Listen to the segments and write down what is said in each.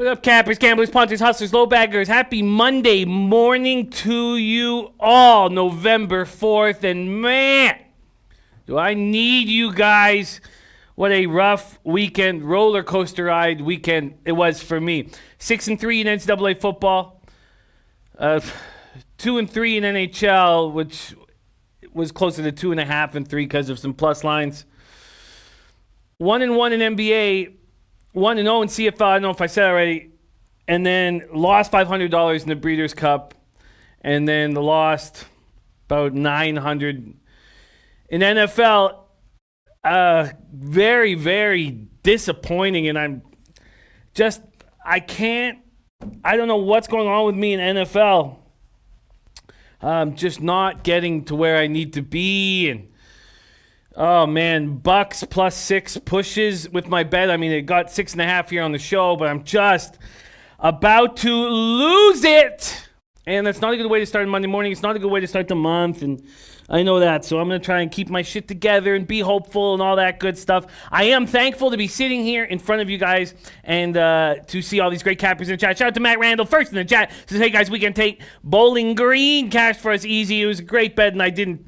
What up, cappers, gamblers, punters, hustlers, low baggers? Happy Monday morning to you all, November 4th. And man, do I need you guys. What a rough weekend, roller coaster ride weekend it was for me. 6-3 in NCAA football, 2-3 in NHL, which was closer to 2.5 and 3 because of some plus lines. 1-1 in NBA. 1-0 in CFL, I don't know if I said already, and then lost $500 in the Breeders' Cup, and then lost about $900 in NFL. Very, very disappointing, and I don't know what's going on with me in NFL. I'm just not getting to where I need to be, and oh, man, Bucks +6 pushes with my bet. I mean, it got 6.5 here on the show, but I'm just about to lose it. And that's not a good way to start Monday morning. It's not a good way to start the month, and I know that. So I'm going to try and keep my shit together and be hopeful and all that good stuff. I am thankful to be sitting here in front of you guys and to see all these great cappers in the chat. Shout out to Matt Randall, first in the chat. Says, hey, guys, we can take Bowling Green cash for us easy. It was a great bet, and I didn't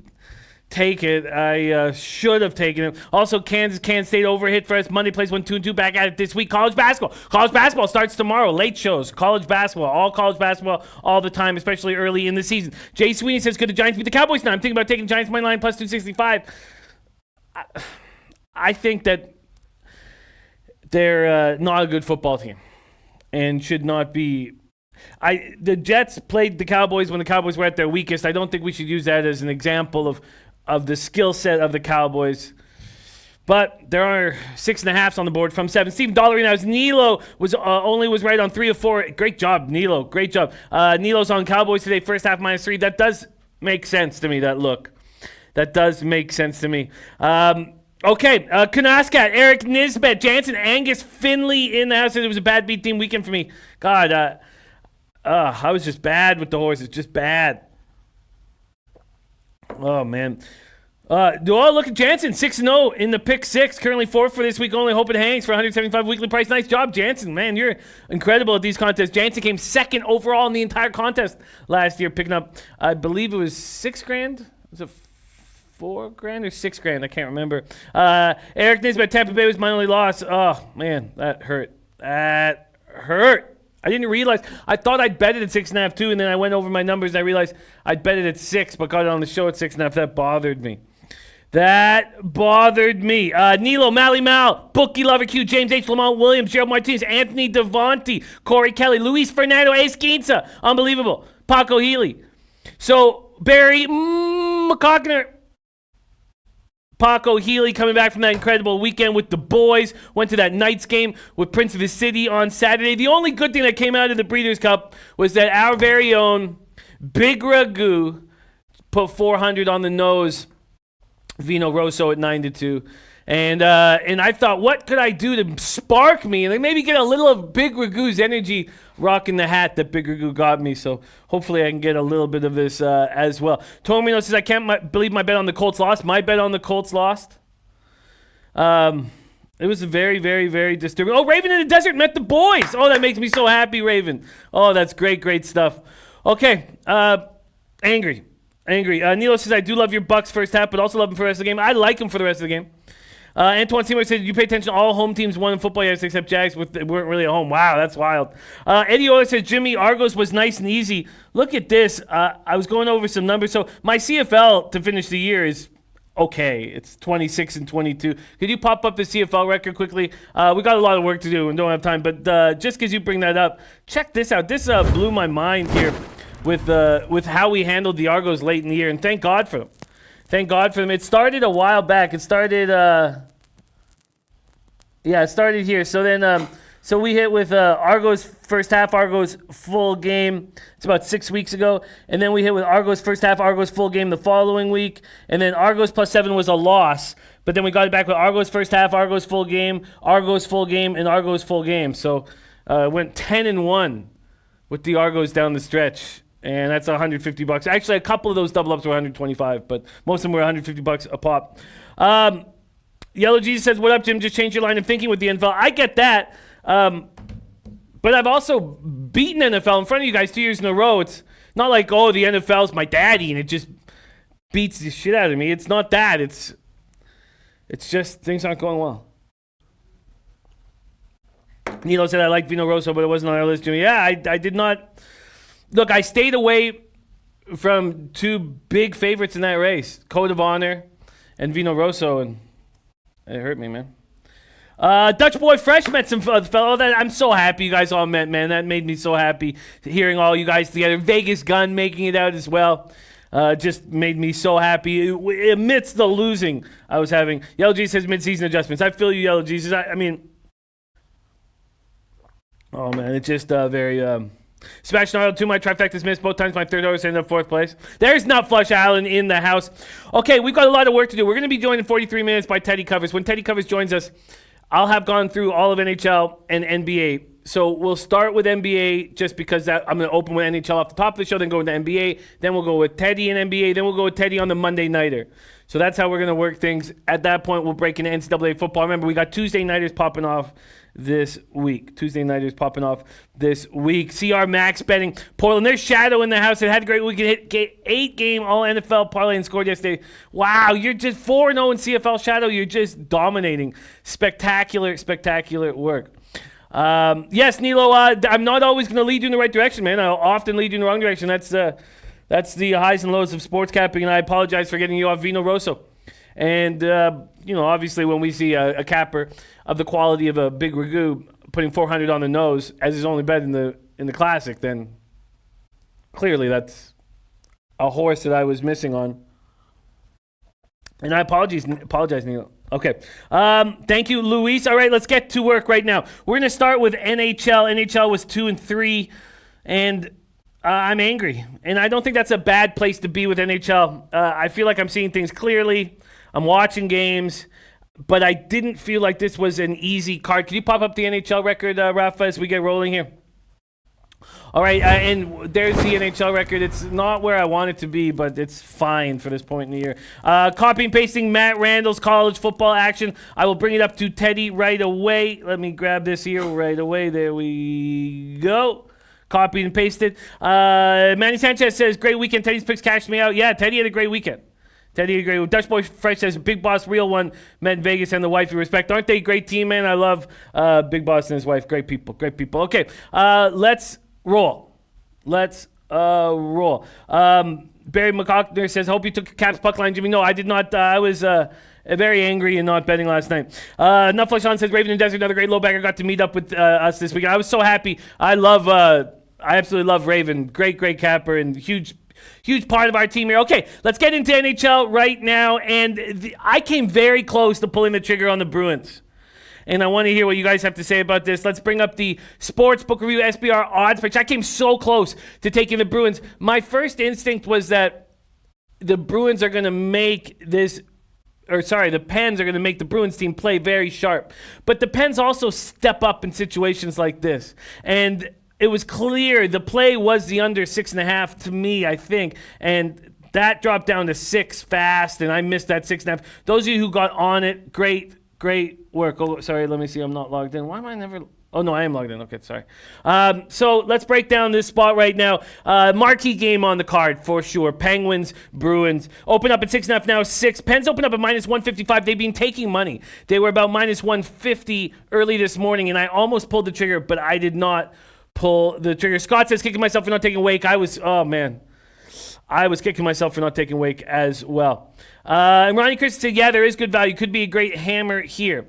take it. I should have taken it. Also, Kansas State overhit for us. Monday plays 1-2-2 back at it this week. College basketball starts tomorrow. Late shows. College basketball. All college basketball all the time, especially early in the season. Jay Sweeney says, could the Giants beat the Cowboys now? I'm thinking about taking Giants money line plus 265. I think that they're not a good football team and should not be. The Jets played the Cowboys when the Cowboys were at their weakest. I don't think we should use that as an example of the skill set of the Cowboys. But there are 6.5s on the board from 7. Stephen Dollarino's Nilo was right on 3 of 4. Great job, Nilo. Great job. Nilo's on Cowboys today, first half -3. That does make sense to me, that look. That does make sense to me. Okay, Kanaskat, Eric Nisbet, Jansen, Angus Finley in the house. It was a bad beat team weekend for me. God, I was just bad with the horses, just bad. Oh, man. Look at Jansen, 6-0 in the pick 6. Currently 4th for this week. Only hope it hangs for $175 weekly price. Nice job, Jansen. Man, you're incredible at these contests. Jansen came second overall in the entire contest last year, picking up, I believe it was $6,000. Was it $4,000 or $6,000? I can't remember. Eric Nisbet, Tampa Bay was my only loss. Oh, man, that hurt. That hurt. I didn't realize. I thought I'd bet it at 6.5 too, and then I went over my numbers and I realized I'd bet it at 6, but got it on the show at 6.5. That bothered me. Nilo, Mally Mal, Bookie Lover Q, James H. Lamont Williams, Gerald Martinez, Anthony Devonti, Corey Kelly, Luis Fernando, Ace Quinza. Unbelievable. Paco Healy. So, Barry McCockner. Paco Healy coming back from that incredible weekend with the boys. Went to that Knights game with Prince of the City on Saturday. The only good thing that came out of the Breeders' Cup was that our very own Big Ragu put 400 on the nose. Vino Rosso at 9-2. And I thought, what could I do to spark me and maybe get a little of Big Ragu's energy rocking the hat that Big Ragu got me. So hopefully I can get a little bit of this as well. Tomino says, I can't believe my bet on the Colts lost. My bet on the Colts lost. It was very, very, very disturbing. Oh, Raven in the Desert met the boys. Oh, that makes me so happy, Raven. Oh, that's great, great stuff. Okay, angry. Nilo says, I do love your Bucks first half, but also love them for the rest of the game. I like them for the rest of the game. Antoine Seymour said, you pay attention to all home teams won in football yesterday except Jags weren't really at home. Wow, that's wild. Eddie Ola says, Jimmy, Argos was nice and easy. Look at this. I was going over some numbers. So my CFL to finish the year is okay. It's 26-22. Could you pop up the CFL record quickly? We got a lot of work to do and don't have time. But just because you bring that up, check this out. This blew my mind here with how we handled the Argos late in the year. And thank God for them. Thank God for them. It started a while back. It started here. So then, so we hit with Argos first half, Argos full game. It's about 6 weeks ago. And then we hit with Argos first half, Argos full game the following week. And then Argos +7 was a loss. But then we got it back with Argos first half, Argos full game, Argos full game, and Argos full game. So went 10-1 with the Argos down the stretch. And that's $150. Actually, a couple of those double ups were $125, but most of them were $150 a pop. Yellow Jesus says, what up, Jim? Just change your line of thinking with the NFL. I get that. But I've also beaten NFL in front of you guys 2 years in a row. It's not like, oh, the NFL's my daddy and it just beats the shit out of me. It's not that. It's just things aren't going well. Nilo said I like Vino Rosso, but it wasn't on our list. Yeah, I did not. Look, I stayed away from two big favorites in that race, Code of Honor and Vino Rosso, and it hurt me, man. Dutch Boy Fresh met some fellow. I'm so happy you guys all met, man. That made me so happy hearing all you guys together. Vegas Gun making it out as well. Just made me so happy. Amidst the losing I was having. Yellow Jesus says mid-season adjustments. I feel you, Yellow Jesus. I mean, oh, man, it's just very... Sebastian Arnold, 2 my trifectas missed both times. My third horse ended up 4th place. There's Not Flush Allen in the house. Okay, we've got a lot of work to do. We're going to be joined in 43 minutes by Teddy Covers. When Teddy Covers joins us, I'll have gone through all of NHL and NBA. So we'll start with NBA just because I'm going to open with NHL off the top of the show, then go into NBA, then we'll go with Teddy and NBA, then we'll go with Teddy on the Monday Nighter. So that's how we're going to work things. At that point, we'll break into NCAA football. Remember, we got Tuesday Nighters popping off this week. CR Max betting. Portland, there's Shadow in the house. It had a great week. It hit 8-game all NFL parlay and scored yesterday. Wow, you're just 4-0 in CFL, Shadow. You're just dominating. Spectacular work. Yes, Nilo, I'm not always going to lead you in the right direction, man. I'll often lead you in the wrong direction. That's the highs and lows of sports capping, and I apologize for getting you off Vino Rosso. And, obviously when we see a capper of the quality of a Big Ragu putting 400 on the nose as his only bet in the Classic, then clearly that's a horse that I was missing on. And I apologize, Neil. Okay. Thank you, Luis. All right, let's get to work right now. We're going to start with NHL. NHL was 2-3, and I'm angry. And I don't think that's a bad place to be with NHL. I feel like I'm seeing things clearly. I'm watching games, but I didn't feel like this was an easy card. Can you pop up the NHL record, Rafa, as we get rolling here? All right, and there's the NHL record. It's not where I want it to be, but it's fine for this point in the year. Copy and pasting Matt Randall's college football action. I will bring it up to Teddy right away. Let me grab this here right away. There we go. Copy and pasted. Manny Sanchez says, great weekend. Teddy's picks cashed me out. Yeah, Teddy had a great weekend. Dutch Boy Fresh says, Big Boss, real one, met in Vegas and the wife you respect. Aren't they a great team, man? I love Big Boss and his wife. Great people. Okay, let's roll. Barry McCockner says, hope you took Caps puck line, Jimmy. No, I did not. I was very angry and not betting last night. Nutflesh on says, Raven and Desert, another great low bagger, got to meet up with us this weekend. I was so happy. I absolutely love Raven. Great capper and huge part of our team here. Okay, let's get into NHL right now. And I came very close to pulling the trigger on the Bruins. And I want to hear what you guys have to say about this. Let's bring up the Sportsbook Review SBR odds picks. I came so close to taking the Bruins. My first instinct was that the Bruins are going to make the Pens are going to make the Bruins team play very sharp. But the Pens also step up in situations like this. And it was clear the play was the under 6.5 to me, I think. And that dropped down to 6 fast, and I missed that 6.5. Those of you who got on it, great work. Oh, sorry, let me see. I'm not logged in. Why am I never... Oh, no, I am logged in. Okay, sorry. So let's break down this spot right now. Marquee game on the card for sure. Penguins, Bruins. Open up at 6.5 now, 6. Pens open up at minus 155. They've been taking money. They were about minus 150 early this morning, and I almost pulled the trigger, but I did not pull the trigger. Scott says, kicking myself for not taking Wake. I was kicking myself for not taking Wake as well. And Ronnie Chris said, yeah, there is good value. Could be a great hammer here.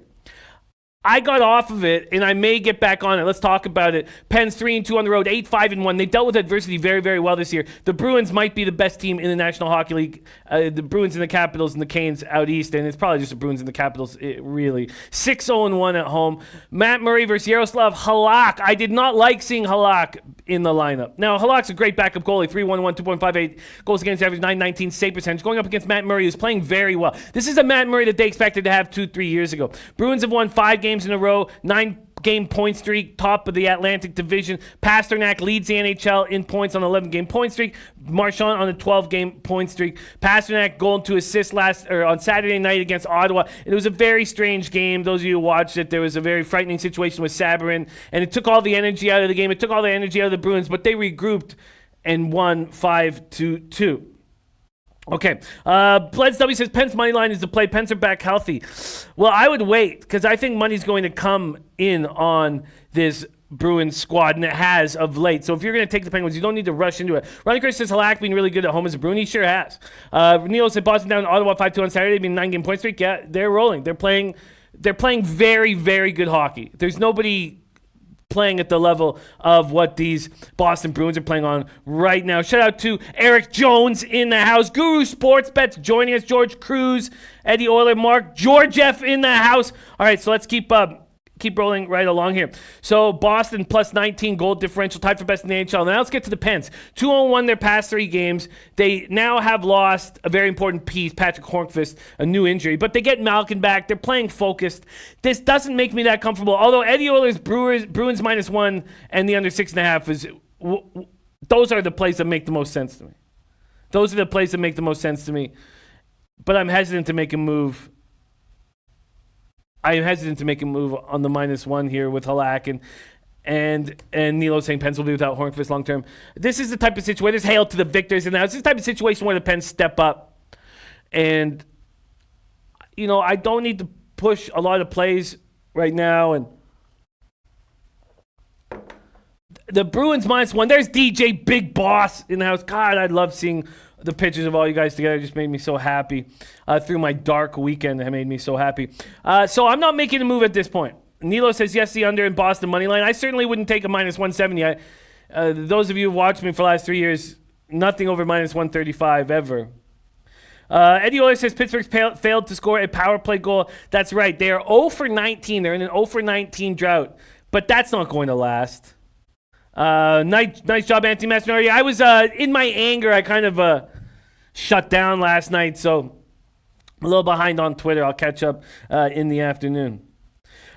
I got off of it, and I may get back on it. Let's talk about it. Pens 3-2 on the road, 8-5-1. They dealt with adversity very, very well this year. The Bruins might be the best team in the National Hockey League. The Bruins and the Capitals and the Canes out east, and it's probably just the Bruins and the Capitals, really. 6-0-1 at home. Matt Murray versus Yaroslav Halak. I did not like seeing Halak in the lineup. Now, Halak's a great backup goalie, 3-1-1, 2.58 goals against average, 919 save percentage, going up against Matt Murray, who's playing very well. This is a Matt Murray that they expected to have 2-3 years ago. Bruins have won 5 games in a row, 9 12-game point streak, top of the Atlantic Division. Pasternak leads the NHL in points on an 11-game point streak. Marchand on a 12-game point streak. Pasternak goal to assist on Saturday night against Ottawa. It was a very strange game. Those of you who watched it, there was a very frightening situation with Sabourin, and it took all the energy out of the game. It took all the energy out of the Bruins, but they regrouped and won 5-2. Okay. Bleds W says Penn's money line is to play. Pens are back healthy. Well, I would wait because I think money's going to come in on this Bruins squad, and it has of late. So if you're going to take the Penguins, you don't need to rush into it. Ronnie Chris says Halak being really good at home as a Bruin. He sure has. Neil said Boston down Ottawa 5-2 on Saturday, being 9-game point streak. Yeah, they're rolling. They're playing very, very good hockey. There's nobody playing at the level of what these Boston Bruins are playing on right now. Shout out to Eric Jones in the house. Guru Sports Bets joining us. George Cruz, Eddie Euler, Mark Georgiev in the house. All right, so let's keep rolling right along here. So Boston plus 19 goal differential, tied for best in the NHL. Now let's get to the Pens. 2-1 their past 3 games. They now have lost a very important piece, Patrick Hornqvist, a new injury, but they get Malkin back. They're playing focused. This doesn't make me that comfortable. Although Eddie Euler's Bruins -1 and the under 6.5 is those are the plays that make the most sense to me. Those are the plays that make the most sense to me. But I'm hesitant to make a move. I am hesitant to make a move on the -1 here with Halak and Nilo saying Pens will be without Hornqvist long term. This is the type of situation. There's hail to the victors, and now it's this type of situation where the Pens step up. And I don't need to push a lot of plays right now. And the Bruins -1. There's DJ Big Boss in the house. God, I love seeing the pictures of all you guys together. It just made me so happy. Through my dark weekend, it made me so happy. So I'm not making a move at this point. Nilo says yes, the under in Boston money line. I certainly wouldn't take a -170. Those of you who've watched me for the last 3 years, nothing over -135 ever. Eddie Euler says Pittsburgh's failed to score a power play goal. That's right. They are 0 for 19. They're in an 0 for 19 drought. But that's not going to last. Nice job, Anthony Mastinardi. I was in my anger. I kind of shut down last night, so I'm a little behind on Twitter. I'll catch up in the afternoon.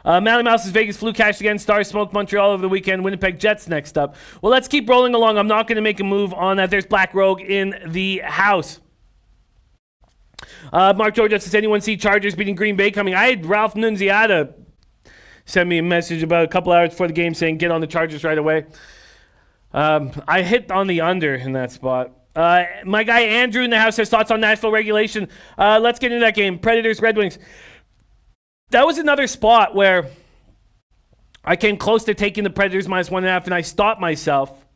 Mally Mouse's Vegas flu cashed again. Stars smoked Montreal over the weekend. Winnipeg Jets next up. Well, let's keep rolling along. I'm not going to make a move on that. There's Black Rogue in the house. Mark George says, anyone see Chargers beating Green Bay coming? I had Ralph Nunziata send me a message about a couple hours before the game saying get on the Chargers right away. I hit on the under in that spot. My guy Andrew in the house has thoughts on Nashville regulation. Let's get into that game. Predators, Red Wings. That was another spot where I came close to taking the Predators -1.5, and I stopped myself.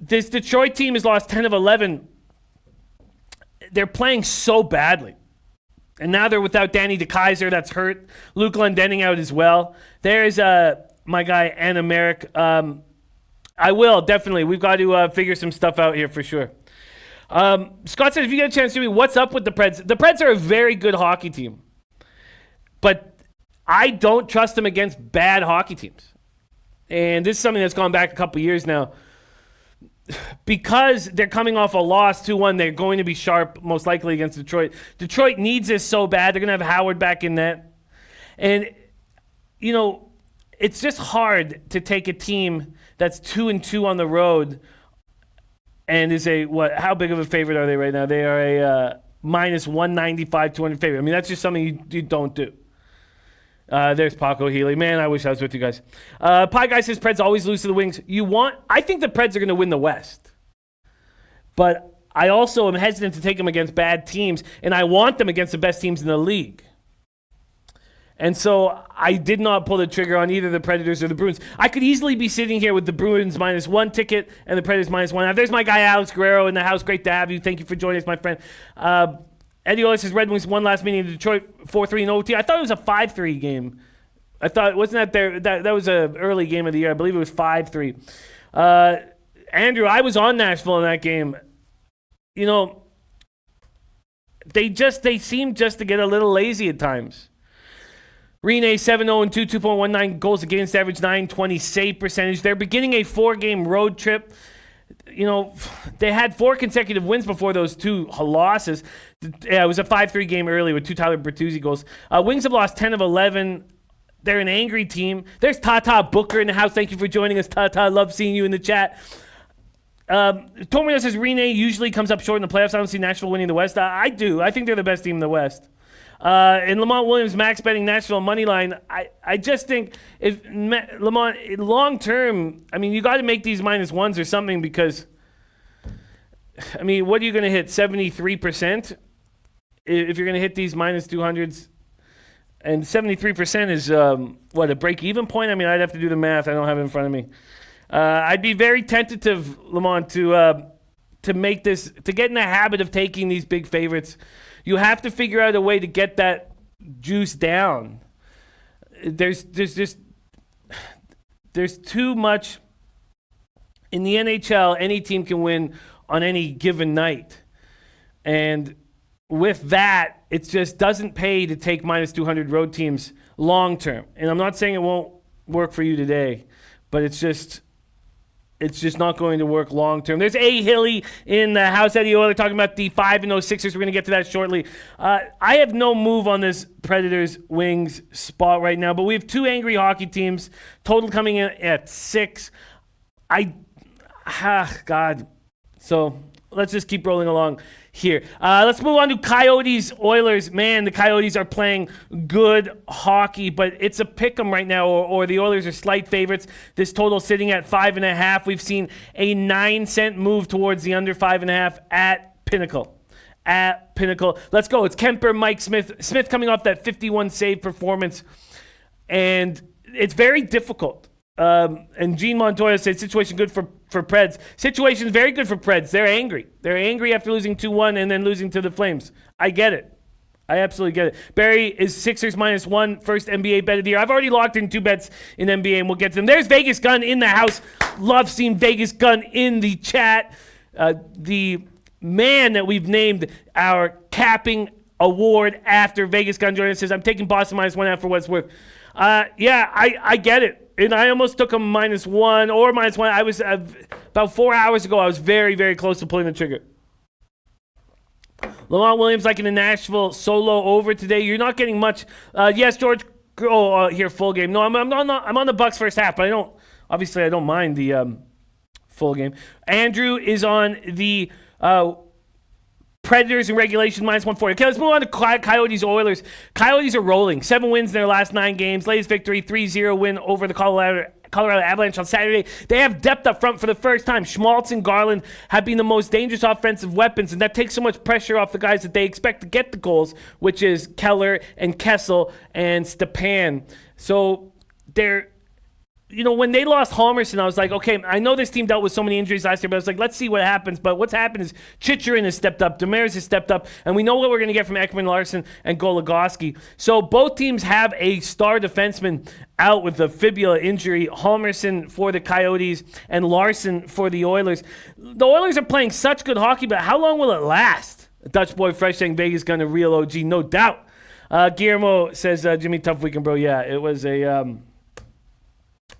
This Detroit team has lost 10 of 11. They're playing so badly. And now they're without Danny DeKeyser, that's hurt. Luke Glendening out as well. There's my guy Anna Merrick. I will, definitely. We've got to figure some stuff out here for sure. Scott said, if you get a chance to me, what's up with the Preds? The Preds are a very good hockey team. But I don't trust them against bad hockey teams. And this is something that's gone back a couple years now. Because they're coming off a loss 2-1, they're going to be sharp, most likely, against Detroit. Detroit needs this so bad. They're going to have Howard back in net. And, it's just hard to take a team that's 2-2 on the road and is how big of a favorite are they right now? They are a -195, 200 favorite. I mean, that's just something you don't do. There's Paco Healy. Man, I wish I was with you guys. Pie Guy says Preds always lose to the Wings. I think the Preds are going to win the West. But I also am hesitant to take them against bad teams, and I want them against the best teams in the league. And so I did not pull the trigger on either the Predators or the Bruins. I could easily be sitting here with the Bruins -1 ticket and the Predators -1. There's my guy Alex Guerrero in the house. Great to have you. Thank you for joining us, my friend. Eddie Olis says Red Wings won last meeting in Detroit 4-3 in OT. I thought it was a 5-3 game. I thought, wasn't that was an early game of the year. I believe it was 5-3. Andrew, I was on Nashville in that game. They seem just to get a little lazy at times. Rene 7-0-2, 2.19 goals against, average .920 save percentage. They're beginning a 4-game road trip. They had 4 consecutive wins before those 2 losses. It was a 5-3 game early with 2 Tyler Bertuzzi goals. Wings have lost 10 of 11. They're an angry team. There's Tata Booker in the house. Thank you for joining us, Tata. I love seeing you in the chat. Tomrio says Rene usually comes up short in the playoffs. I don't see Nashville winning the West. I do. I think they're the best team in the West. And Lamont Williams, max betting Nashville money line. I just think if Lamont long term, I mean, you got to make these -1s or something because, I mean, what are you going to hit? 73% if you're going to hit these -200s, and 73% is what, a break-even point? I mean, I'd have to do the math. I don't have it in front of me. I'd be very tentative, Lamont, to make this, to get in the habit of taking these big favorites. You have to figure out a way to get that juice down. There's too much in the NHL. Any team can win on any given night, and with that, it just doesn't pay to take -200 road teams long term. And I'm not saying it won't work for you today, but it's just not going to work long term. There's A. Hilly in the house. Eddie Oiler talking about the 5-0 Sixers. We're going to get to that shortly. I have no move on this Predators Wings spot right now, but we have two angry hockey teams. Total coming in at 6. God. So let's just keep rolling along here. Let's move on to Coyotes Oilers. Man, the Coyotes are playing good hockey, but it's a pick 'em right now, or the Oilers are slight favorites. This total sitting at 5.5. We've seen a 9-cent move towards the under 5.5 at Pinnacle. Let's go. It's Kemper, Mike Smith. Smith coming off that 51 save performance, and it's very difficult. And Gene Montoya said situation good for Preds. Situation very good for Preds. They're angry. They're angry after losing 2-1 and then losing to the Flames. I get it. I absolutely get it. Barry is Sixers -1, first NBA bet of the year. I've already locked in 2 bets in NBA, and we'll get to them. There's Vegas Gun in the house. Love seeing Vegas Gun in the chat. The man that we've named our capping award after Vegas Gun joining us says, I'm taking Boston -1.5 for what it's worth. Yeah, I get it. And I almost took a -1 or -1. I was about 4 hours ago. I was very, very close to pulling the trigger. Lamont Williams liking the Nashville solo over today. You're not getting much. Yes, George. Here full game. No, I'm on the Bucks first half, but I don't mind the full game. Andrew is on the Predators in regulation -140. Okay, let's move on to Coyotes Oilers. Coyotes are rolling. 7 wins in their last 9 games. Latest victory, 3-0 win over the Colorado Avalanche on Saturday. They have depth up front for the first time. Schmaltz and Garland have been the most dangerous offensive weapons, and that takes so much pressure off the guys that they expect to get the goals, which is Keller and Kessel and Stepan. So they're, when they lost Halmerson, I was like, okay, I know this team dealt with so many injuries last year, but I was like, let's see what happens. But what's happened is Chychrun has stepped up, Demers has stepped up, and we know what we're going to get from Ekman Larson and Goligoski. So both teams have a star defenseman out with a fibula injury, Halmerson for the Coyotes and Larson for the Oilers. The Oilers are playing such good hockey, but how long will it last? Dutch Boy Fresh saying Vegas gun a real OG, no doubt. Guillermo says, Jimmy, tough weekend, bro. Yeah, it was a...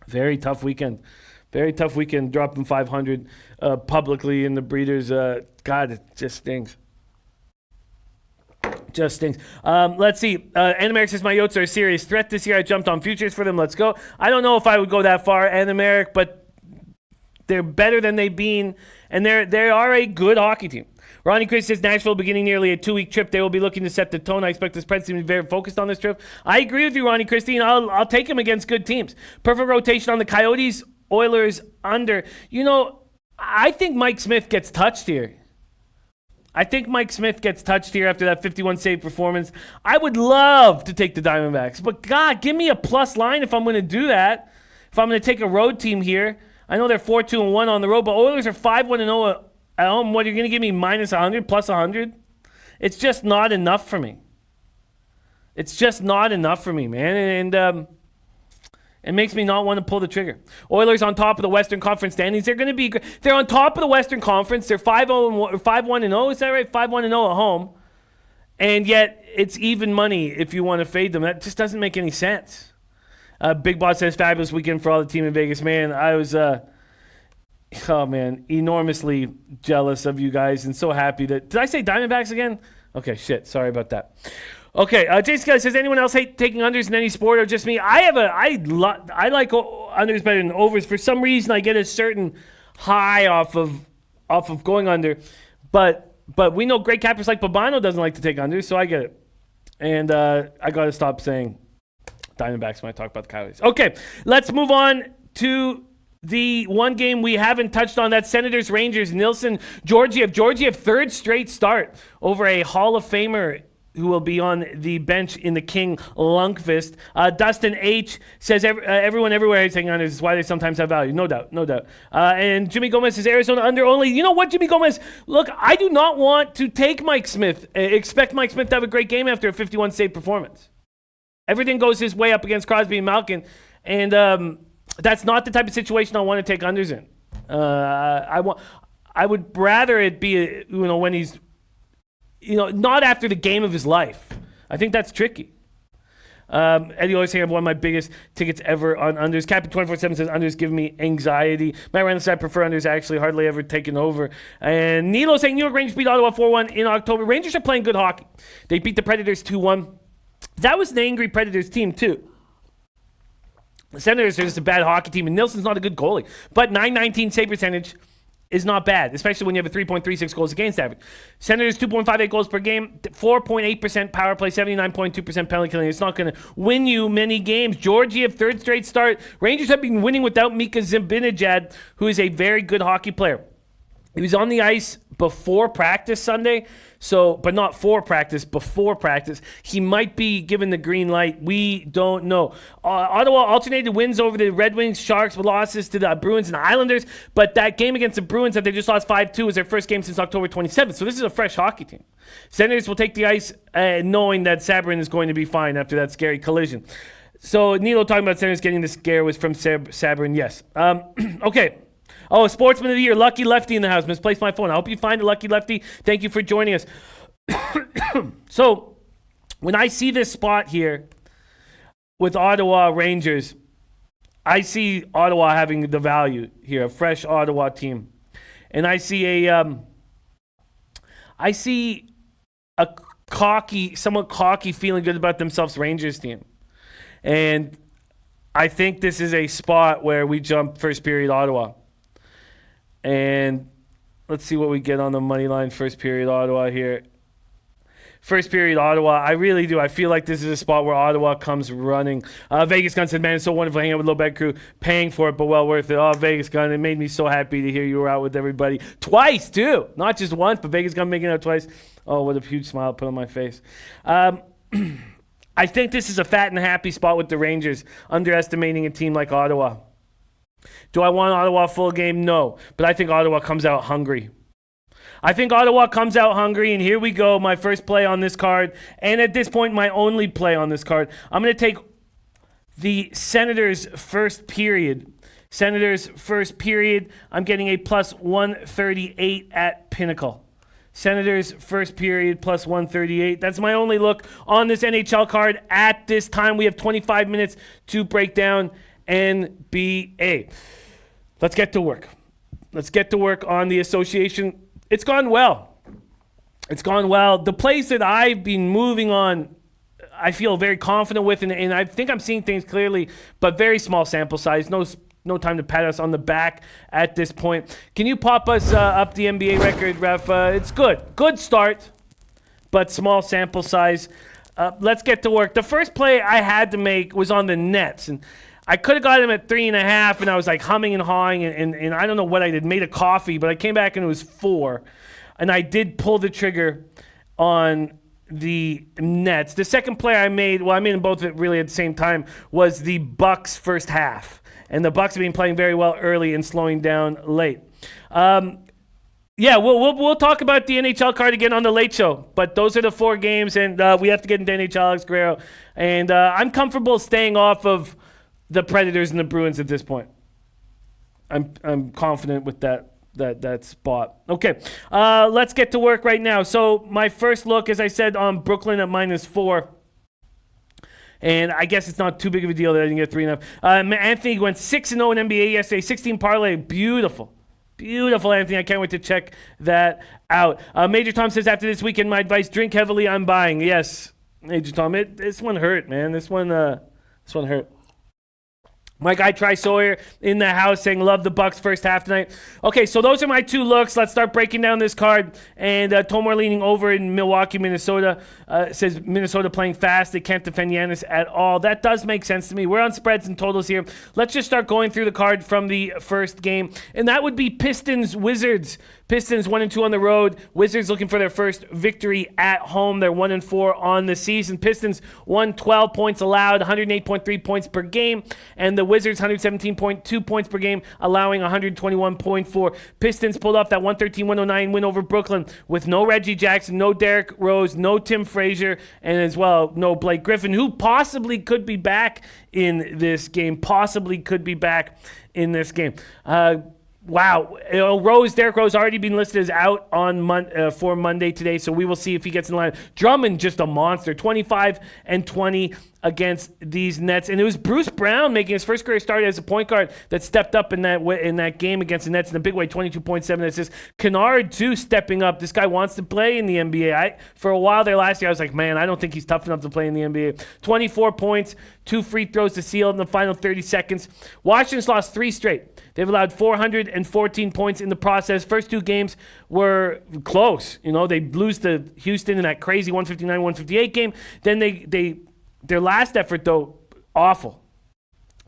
very tough weekend. Very tough weekend. Dropping 500 publicly in the Breeders. God, it just stings. Just stings. Let's see. Animeric says, my Yotes are a serious threat this year. I jumped on futures for them. Let's go. I don't know if I would go that far, Animeric, but they're better than they've been, and they are a good hockey team. Ronnie Chris says Nashville beginning nearly a 2-week trip. They will be looking to set the tone. I expect the Preds team to be very focused on this trip. I agree with you, Ronnie Christine. I'll take him against good teams. Perfect rotation on the Coyotes, Oilers under. I think Mike Smith gets touched here. after that 51 save performance. I would love to take the Diamondbacks, but God, give me a plus line if I'm going to do that. If I'm going to take a road team here. I know they're 4-2-1 on the road, but Oilers are 5-1-0 at home. What, you're going to give me -100, plus 100? It's just not enough for me. It's just not enough for me, man. And it makes me not want to pull the trigger. Oilers on top of the Western Conference standings. They're on top of the Western Conference. They're 5-1-0. Is that right? 5-1-0 at home. And yet it's even money if you want to fade them. That just doesn't make any sense. Big Boss says fabulous weekend for all the team in Vegas. Man, I was enormously jealous of you guys and so happy that... Did I say Diamondbacks again? Okay, shit. Sorry about that. Okay, Jason Kelly says, anyone else hate taking unders in any sport or just me? I like unders better than overs. For some reason, I get a certain high off of going under, but we know great cappers like Babano doesn't like to take unders, so I get it. And I got to stop saying Diamondbacks when I talk about the Coyotes. Okay, let's move on to the one game we haven't touched on. That's Senators-Rangers. Nilsson, Georgiev, third straight start over a Hall of Famer who will be on the bench in the King Lundqvist. Dustin H. says everyone everywhere is taking unders. It's why they sometimes have value. No doubt. And Jimmy Gomez says Arizona under only. You know what, Jimmy Gomez? Look, I do not want to take Mike Smith. Expect Mike Smith to have a great game after a 51-save performance. Everything goes his way up against Crosby and Malkin. And that's not the type of situation I want to take unders in. I would rather it be, when he's, not after the game of his life. I think that's tricky. Eddie always saying I have one of my biggest tickets ever on unders. Captain 24/7 says unders give me anxiety. Matt Randall says I prefer unders, actually hardly ever taken over. And Nilo saying New York Rangers beat Ottawa 4-1 in October. Rangers are playing good hockey. They beat the Predators 2-1. That was an angry Predators team too. The Senators are just a bad hockey team, and Nilsson's not a good goalie. But .919 save percentage is not bad, especially when you have a 3.36 goals against average. Senators 2.58 goals per game, 4.8% power play, 79.2% penalty killing. It's not going to win you many games. Georgiev, third straight start. Rangers have been winning without Mika Zibanejad, who is a very good hockey player. He was on the ice before practice Sunday, but not for practice, before practice. He might be given the green light. We don't know. Ottawa alternated wins over the Red Wings, Sharks, with losses to the Bruins and Islanders. But that game against the Bruins that they just lost 5-2 was their first game since October 27th. So this is a fresh hockey team. Senators will take the ice knowing that Sabrin is going to be fine after that scary collision. So Nilo talking about Senators getting the scare was from Sabrin, yes. Okay. Oh, Sportsman of the Year, Lucky Lefty in the house. Misplaced my phone. I hope you find a Lucky Lefty. Thank you for joining us. So, when I see this spot here with Ottawa Rangers, I see Ottawa having the value here, a fresh Ottawa team. And I see a somewhat cocky, feeling good about themselves Rangers team. And I think this is a spot where we jump first period Ottawa. And let's see what we get on the money line first period Ottawa here. First period Ottawa, I really do. I feel like this is a spot where Ottawa comes running. Vegas Gun said, man, it's so wonderful hanging out with Low Bed Crew, paying for it, but well worth it. Oh, Vegas Gun, it made me so happy to hear you were out with everybody. Twice, too. Not just once, but Vegas Gun making it out twice. Oh, what a huge smile put on my face. I think this is a fat and happy spot with the Rangers, underestimating a team like Ottawa. Do I want Ottawa full game? No. But I think Ottawa comes out hungry. And here we go, my first play on this card, and at this point, my only play on this card. I'm going to take the Senators' first period. I'm getting a plus 138 at Pinnacle. Senators' first period, plus 138. That's my only look on this NHL card at this time. We have 25 minutes to break down NBA. Let's get to work. On the association. It's gone well. The plays that I've been moving on, I feel very confident with, and I think I'm seeing things clearly, but very small sample size. No time to pat us on the back at this point. Can you pop us up the NBA record, Ref? It's good. Good start, but small sample size. Let's get to work. The first play I had to make was on the Nets, and I could have got him at 3.5, and I was like humming and hawing, and I don't know what I did. Made a coffee, but I came back and it was 4. And I did pull the trigger on the Nets. The second play I made, I made them both really at the same time, was the Bucks first half. And the Bucks have been playing very well early and slowing down late. We'll talk about the NHL card again on the Late Show. But those are the 4 games, and we have to get into NHL, Alex Guerrero. And I'm comfortable staying off of the Predators and the Bruins at this point. I'm confident with that spot. Okay, let's get to work right now. So my first look, as I said, on Brooklyn at -4. And I guess it's not too big of a deal that I didn't get 3.5. Anthony went 6-0 in NBA yesterday, 16 parlay. Beautiful, Anthony. I can't wait to check that out. Major Tom says, after this weekend, my advice, drink heavily, I'm buying. Yes. Major Tom, this one hurt, man. This one hurt. My guy Tri Sawyer in the house saying, love the Bucks first half tonight. Okay, so those are my two looks. Let's start breaking down this card. And Tomar leaning over in Milwaukee, Minnesota. Says Minnesota playing fast. They can't defend Giannis at all. That does make sense to me. We're on spreads and totals here. Let's just start going through the card from the first game. And that would be Pistons-Wizards. Pistons 1-2 on the road. Wizards looking for their first victory at home. They're 1-4 on the season. Pistons 112 points allowed, 108.3 points per game. And the Wizards 117.2 points per game, allowing 121.4. Pistons pulled off that 113-109 win over Brooklyn with no Reggie Jackson, no Derrick Rose, no Tim Frazier, and as well no Blake Griffin, who possibly could be back in this game. Wow. Derrick Rose already been listed as out on for Monday today, so we will see if he gets in line. Drummond just a monster, 25-20 against these Nets. And it was Bruce Brown making his first career start as a point guard that stepped up in that game against the Nets in a big way, 22.7 assists. Kennard, too, stepping up. This guy wants to play in the NBA. For a while there last year, I was like, man, I don't think he's tough enough to play in the NBA. 24 points, 2 free throws to seal in the final 30 seconds. Washington's lost 3 straight. They've allowed 414 points in the process. First 2 games were close. They lose to Houston in that crazy 159-158 game. Then their last effort, though, awful.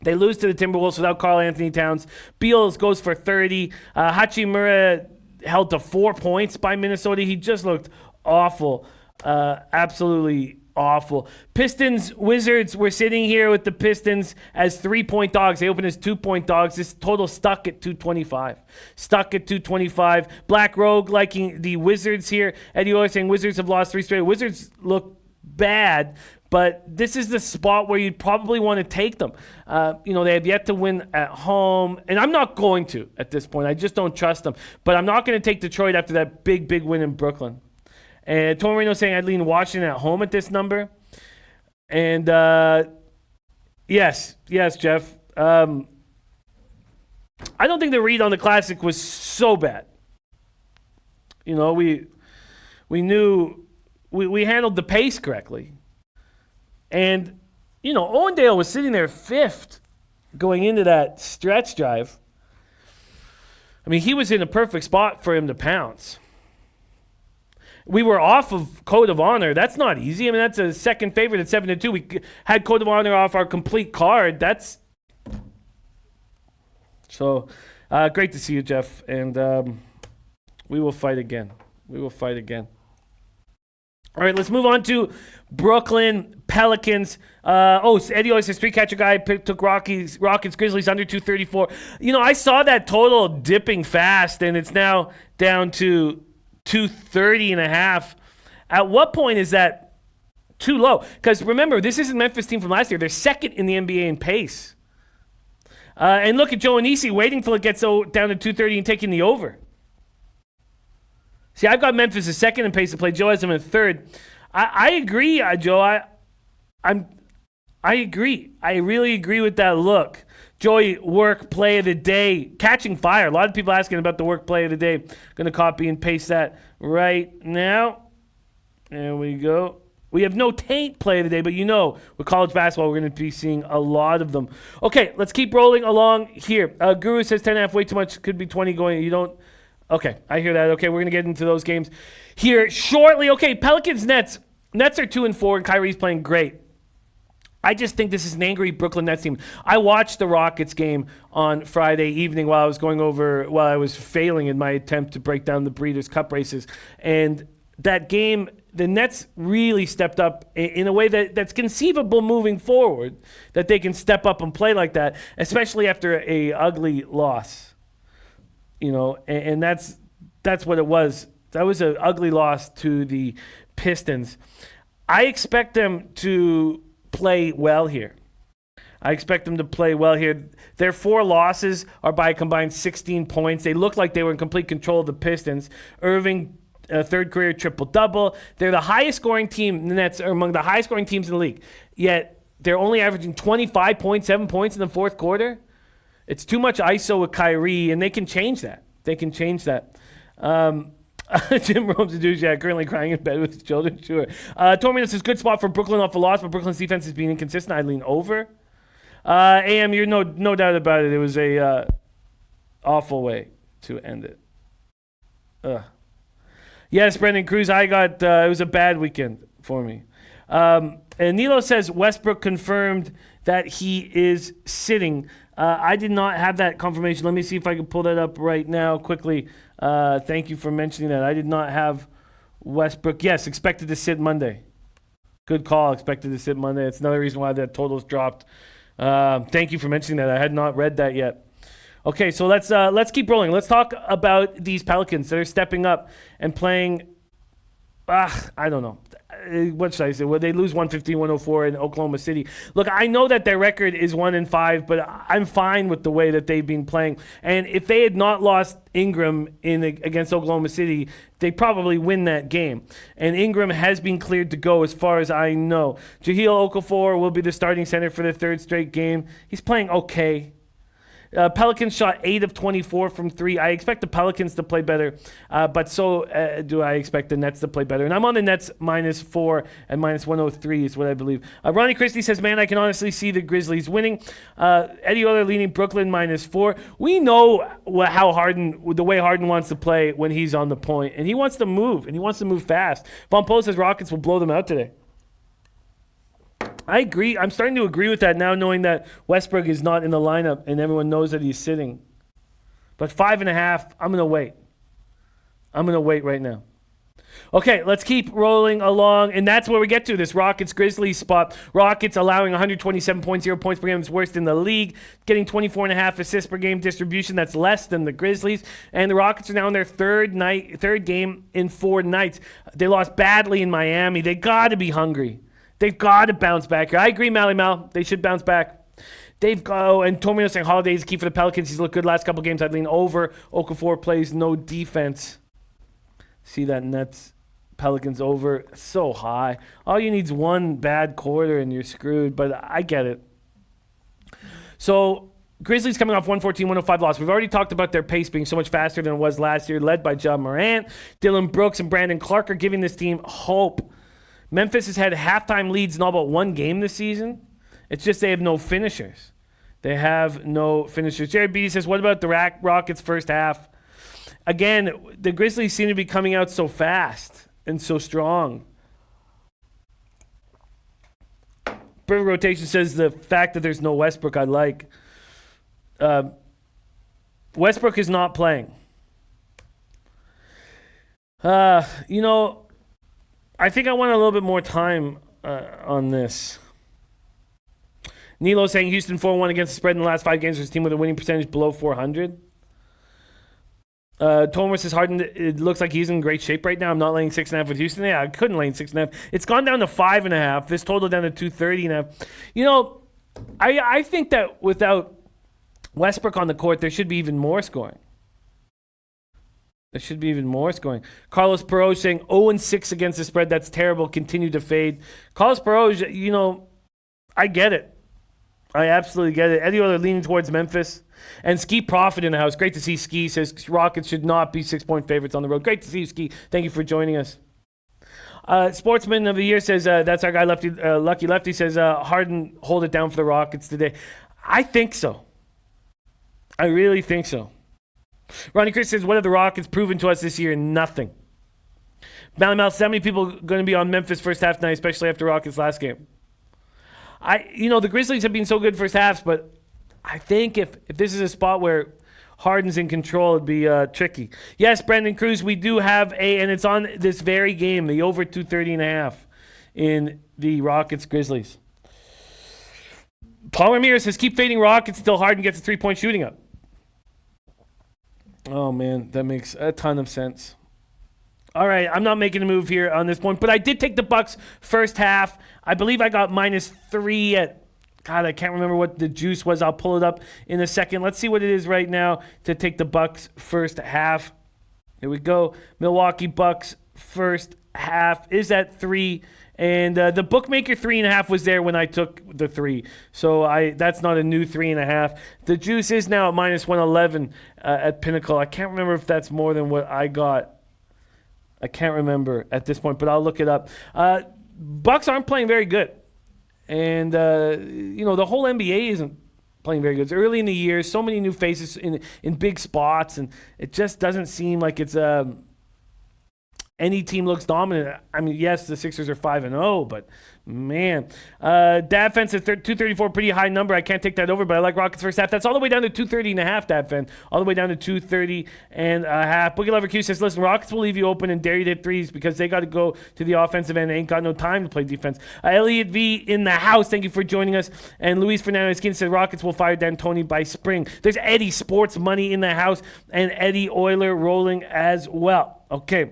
They lose to the Timberwolves without Karl Anthony Towns. Beals goes for 30. Hachimura held to 4 points by Minnesota. He just looked awful. Absolutely awful. Pistons, Wizards, we're sitting here with the Pistons as 3-point dogs. They open as 2-point dogs. This total stuck at 225. Black Rogue liking the Wizards here. Eddie Oyer saying Wizards have lost 3 straight. Wizards look bad, but this is the spot where you'd probably want to take them. They have yet to win at home, and I'm not going to at this point. I just don't trust them. But I'm not going to take Detroit after that big win in Brooklyn. And Tony Marino saying I'd lean Washington at home at this number. And yes, Jeff. I don't think the read on the Classic was so bad. We knew we handled the pace correctly. And, Owendale was sitting there 5th going into that stretch drive. I mean, he was in a perfect spot for him to pounce. We were off of Code of Honor. That's not easy. I mean, that's a second favorite at 7-2. We had Code of Honor off our complete card. That's so great to see you, Jeff. And we will fight again. All right, let's move on to Brooklyn Pelicans. Eddie always says 3-catcher guy took Rockets Grizzlies under 234. I saw that total dipping fast, and it's now down to 230.5. At what point is that too low? Because remember, this isn't Memphis team from last year. They're second in the NBA in pace. And look at Joe Anisi waiting till it gets down to 230 and taking the over. See, I've got Memphis as second in pace to play. Joe has them in third. I agree, Joe. I agree. I really agree with that look. Joey, work play of the day. Catching fire. A lot of people asking about the work play of the day. Going to copy and paste that right now. There we go. We have no taint play of the day, but with college basketball, we're going to be seeing a lot of them. Okay, let's keep rolling along here. Guru says 10.5, way too much. Could be 20 going. You don't. Okay, I hear that. Okay, we're going to get into those games here shortly. Okay, Pelicans, Nets. Nets are 2-4, and Kyrie's playing great. I just think this is an angry Brooklyn Nets team. I watched the Rockets game on Friday evening while I was failing in my attempt to break down the Breeders' Cup races. And that game, the Nets really stepped up in a way that's conceivable moving forward, that they can step up and play like that, especially after a ugly loss. And that's what it was. That was an ugly loss to the Pistons. I expect them to play well here. Their 4 losses are by a combined 16 points. They look like they were in complete control of the Pistons. Irving, third career triple-double. They're the highest scoring team. The Nets are among the highest scoring teams in the league. Yet they're only averaging 25.7 points in the fourth quarter. It's too much ISO with Kyrie, and they can change that. Jim Rome's a douche. Yeah, currently crying in bed with his children. Sure. Tormina says good spot for Brooklyn off the loss, but Brooklyn's defense is being inconsistent. I lean over. AM, you're no doubt about it. It was a awful way to end it. Yes, Brendan Cruz. I got it was a bad weekend for me. And Nilo says Westbrook confirmed that he is sitting. I did not have that confirmation. Let me see if I can pull that up right now quickly. Thank you for mentioning that. I did not have Westbrook. Yes, expected to sit Monday. Good call. Expected to sit Monday. It's another reason why that total's dropped. Thank you for mentioning that. I had not read that yet. Okay, so let's keep rolling. Let's talk about these Pelicans that are stepping up and playing. I don't know. What should I say? Well, they lose 115-104 in Oklahoma City. Look, I know that their record is 1-5, but I'm fine with the way that they've been playing. And if they had not lost Ingram against Oklahoma City, they probably win that game. And Ingram has been cleared to go as far as I know. Jahlil Okafor will be the starting center for the third straight game. He's playing okay. Pelicans shot 8 of 24 from 3. I expect the Pelicans to play better, but so do I expect the Nets to play better. And I'm on the Nets -4 and -103 is what I believe. Ronnie Christie says, man, I can honestly see the Grizzlies winning. Eddie Oler leaning Brooklyn -4. We know the way Harden wants to play when he's on the point, and he wants to move, and he wants to move fast. Von Post says Rockets will blow them out today. I agree. I'm starting to agree with that now, knowing that Westbrook is not in the lineup and everyone knows that he's sitting. But 5.5, I'm going to wait. I'm going to wait right now. Okay, let's keep rolling along, and that's where we get to this Rockets-Grizzlies spot. Rockets allowing 127.0 points per game. It's worst in the league. Getting 24.5 assists per game distribution. That's less than the Grizzlies. And the Rockets are now in their third game in 4 nights. They lost badly in Miami. They got to be hungry. They've got to bounce back here. I agree, Mally Mal. They should bounce back. And Tomino saying Holiday is key for the Pelicans. He's looked good last couple games. I'd lean over. Okafor plays no defense. See that Nets Pelicans over. So high. All you need is one bad quarter and you're screwed. But I get it. So Grizzlies coming off 114-105 loss. We've already talked about their pace being so much faster than it was last year, led by Ja Morant. Dylan Brooks and Brandon Clark are giving this team hope. Memphis has had halftime leads in all but one game this season. It's just they have no finishers. Jared Beatty says, what about the Rockets first half? Again, the Grizzlies seem to be coming out so fast and so strong. Perfect Rotation says the fact that there's no Westbrook I like. Westbrook is not playing. I think I want a little bit more time on this. Nilo saying Houston 4-1 against the spread in the last 5 games for his team with a winning percentage below 400. Tomer says Harden, it looks like he's in great shape right now. I'm not laying 6.5 with Houston. Yeah, I couldn't lay 6.5. It's gone down to 5.5. This total down to 230.5. I think that without Westbrook on the court, there should be even more scoring. Carlos Perot saying 0-6 against the spread. That's terrible. Continue to fade. Carlos Perot, I get it. I absolutely get it. Eddie Oler leaning towards Memphis. And Ski Profit in the house. Great to see Ski. Says Rockets should not be 6-point favorites on the road. Great to see you, Ski. Thank you for joining us. Sportsman of the Year says, that's our guy, Lucky Lefty, says Harden hold it down for the Rockets today. I think so. I really think so. Ronnie Chris says, what have the Rockets proven to us this year? Nothing. Mal, how many people going to be on Memphis first half tonight, especially after Rockets last game? The Grizzlies have been so good first halves, but I think if this is a spot where Harden's in control, it'd be tricky. Yes, Brendan Cruz, we do have and it's on this very game, the over 230.5 in the Rockets-Grizzlies. Paul Ramirez says, keep fading Rockets until Harden gets a 3-point shooting up. Oh, man, that makes a ton of sense. All right, I'm not making a move here on this point, but I did take the Bucks first half. I believe I got -3 at, God, I can't remember what the juice was. I'll pull it up in a second. Let's see what it is right now to take the Bucks first half. Here we go. Milwaukee Bucks first half is at 3. And the bookmaker 3.5 was there when I took the 3. So that's not a new 3.5. The juice is now at -111 at Pinnacle. I can't remember if that's more than what I got I can't remember at this point, but I'll look it up. Bucks aren't playing very good. And, the whole NBA isn't playing very good. It's early in the year, so many new faces in big spots, and it just doesn't seem like it's any team looks dominant. I mean, yes, the Sixers are 5-0, but man. Dad Fan says 234, pretty high number. I can't take that over, but I like Rockets first half. That's all the way down to 230 and a half, Dad Fan. All the way down to 230 and a half. Boogie Lover Q says, listen, Rockets will leave you open and dare you to hit threes because they got to go to the offensive end. They ain't got no time to play defense. Elliot V in the house, thank you for joining us. And Luis Fernandez Skin said Rockets will fire D'Antoni by spring. There's Eddie Sports Money in the house and Eddie Euler rolling as well. Okay.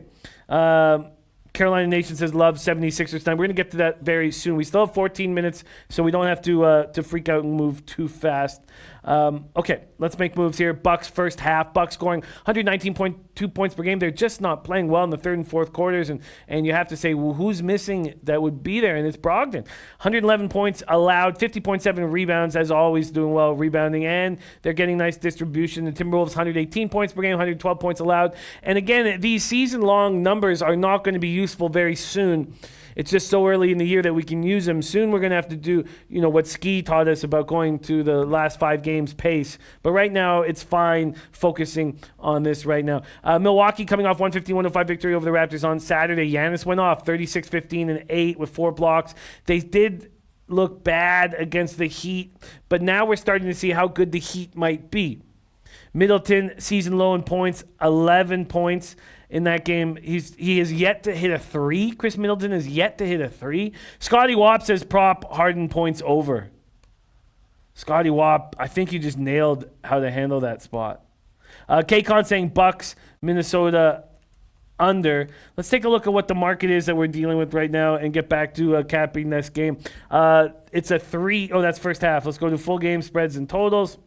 Carolina Nation says love 76ers time. We're going to get to that very soon. We still have 14 minutes, so we don't have to freak out and move too fast. Okay, let's make moves here. Bucks first half. Bucks scoring 119.2 points per game. They're just not playing well in the third and fourth quarters, and you have to say, well, who's missing that would be there? And it's Brogdon. 111 points allowed, 50.7 rebounds, as always, doing well rebounding, and they're getting nice distribution. The Timberwolves 118 points per game, 112 points allowed. And again, these season-long numbers are not going to be useful very soon. It's just so early in the year that we can use them. Soon we're going to have to do, what Ski taught us about going to the last 5 games pace. But right now, it's fine focusing on this right now. Milwaukee coming off 115-105 victory over the Raptors on Saturday. Giannis went off 36, 15, and 8 with 4 blocks. They did look bad against the Heat, but now we're starting to see how good the Heat might be. Middleton, season low in points, 11 points. In that game, he has yet to hit a 3. Chris Middleton has yet to hit a 3. Scotty Wap says prop Harden points over. Scotty Wap, I think you just nailed how to handle that spot. K-Con saying Bucks, Minnesota under. Let's take a look at what the market is that we're dealing with right now and get back to capping this game. It's a 3. Oh, that's first half. Let's go to full game spreads and totals.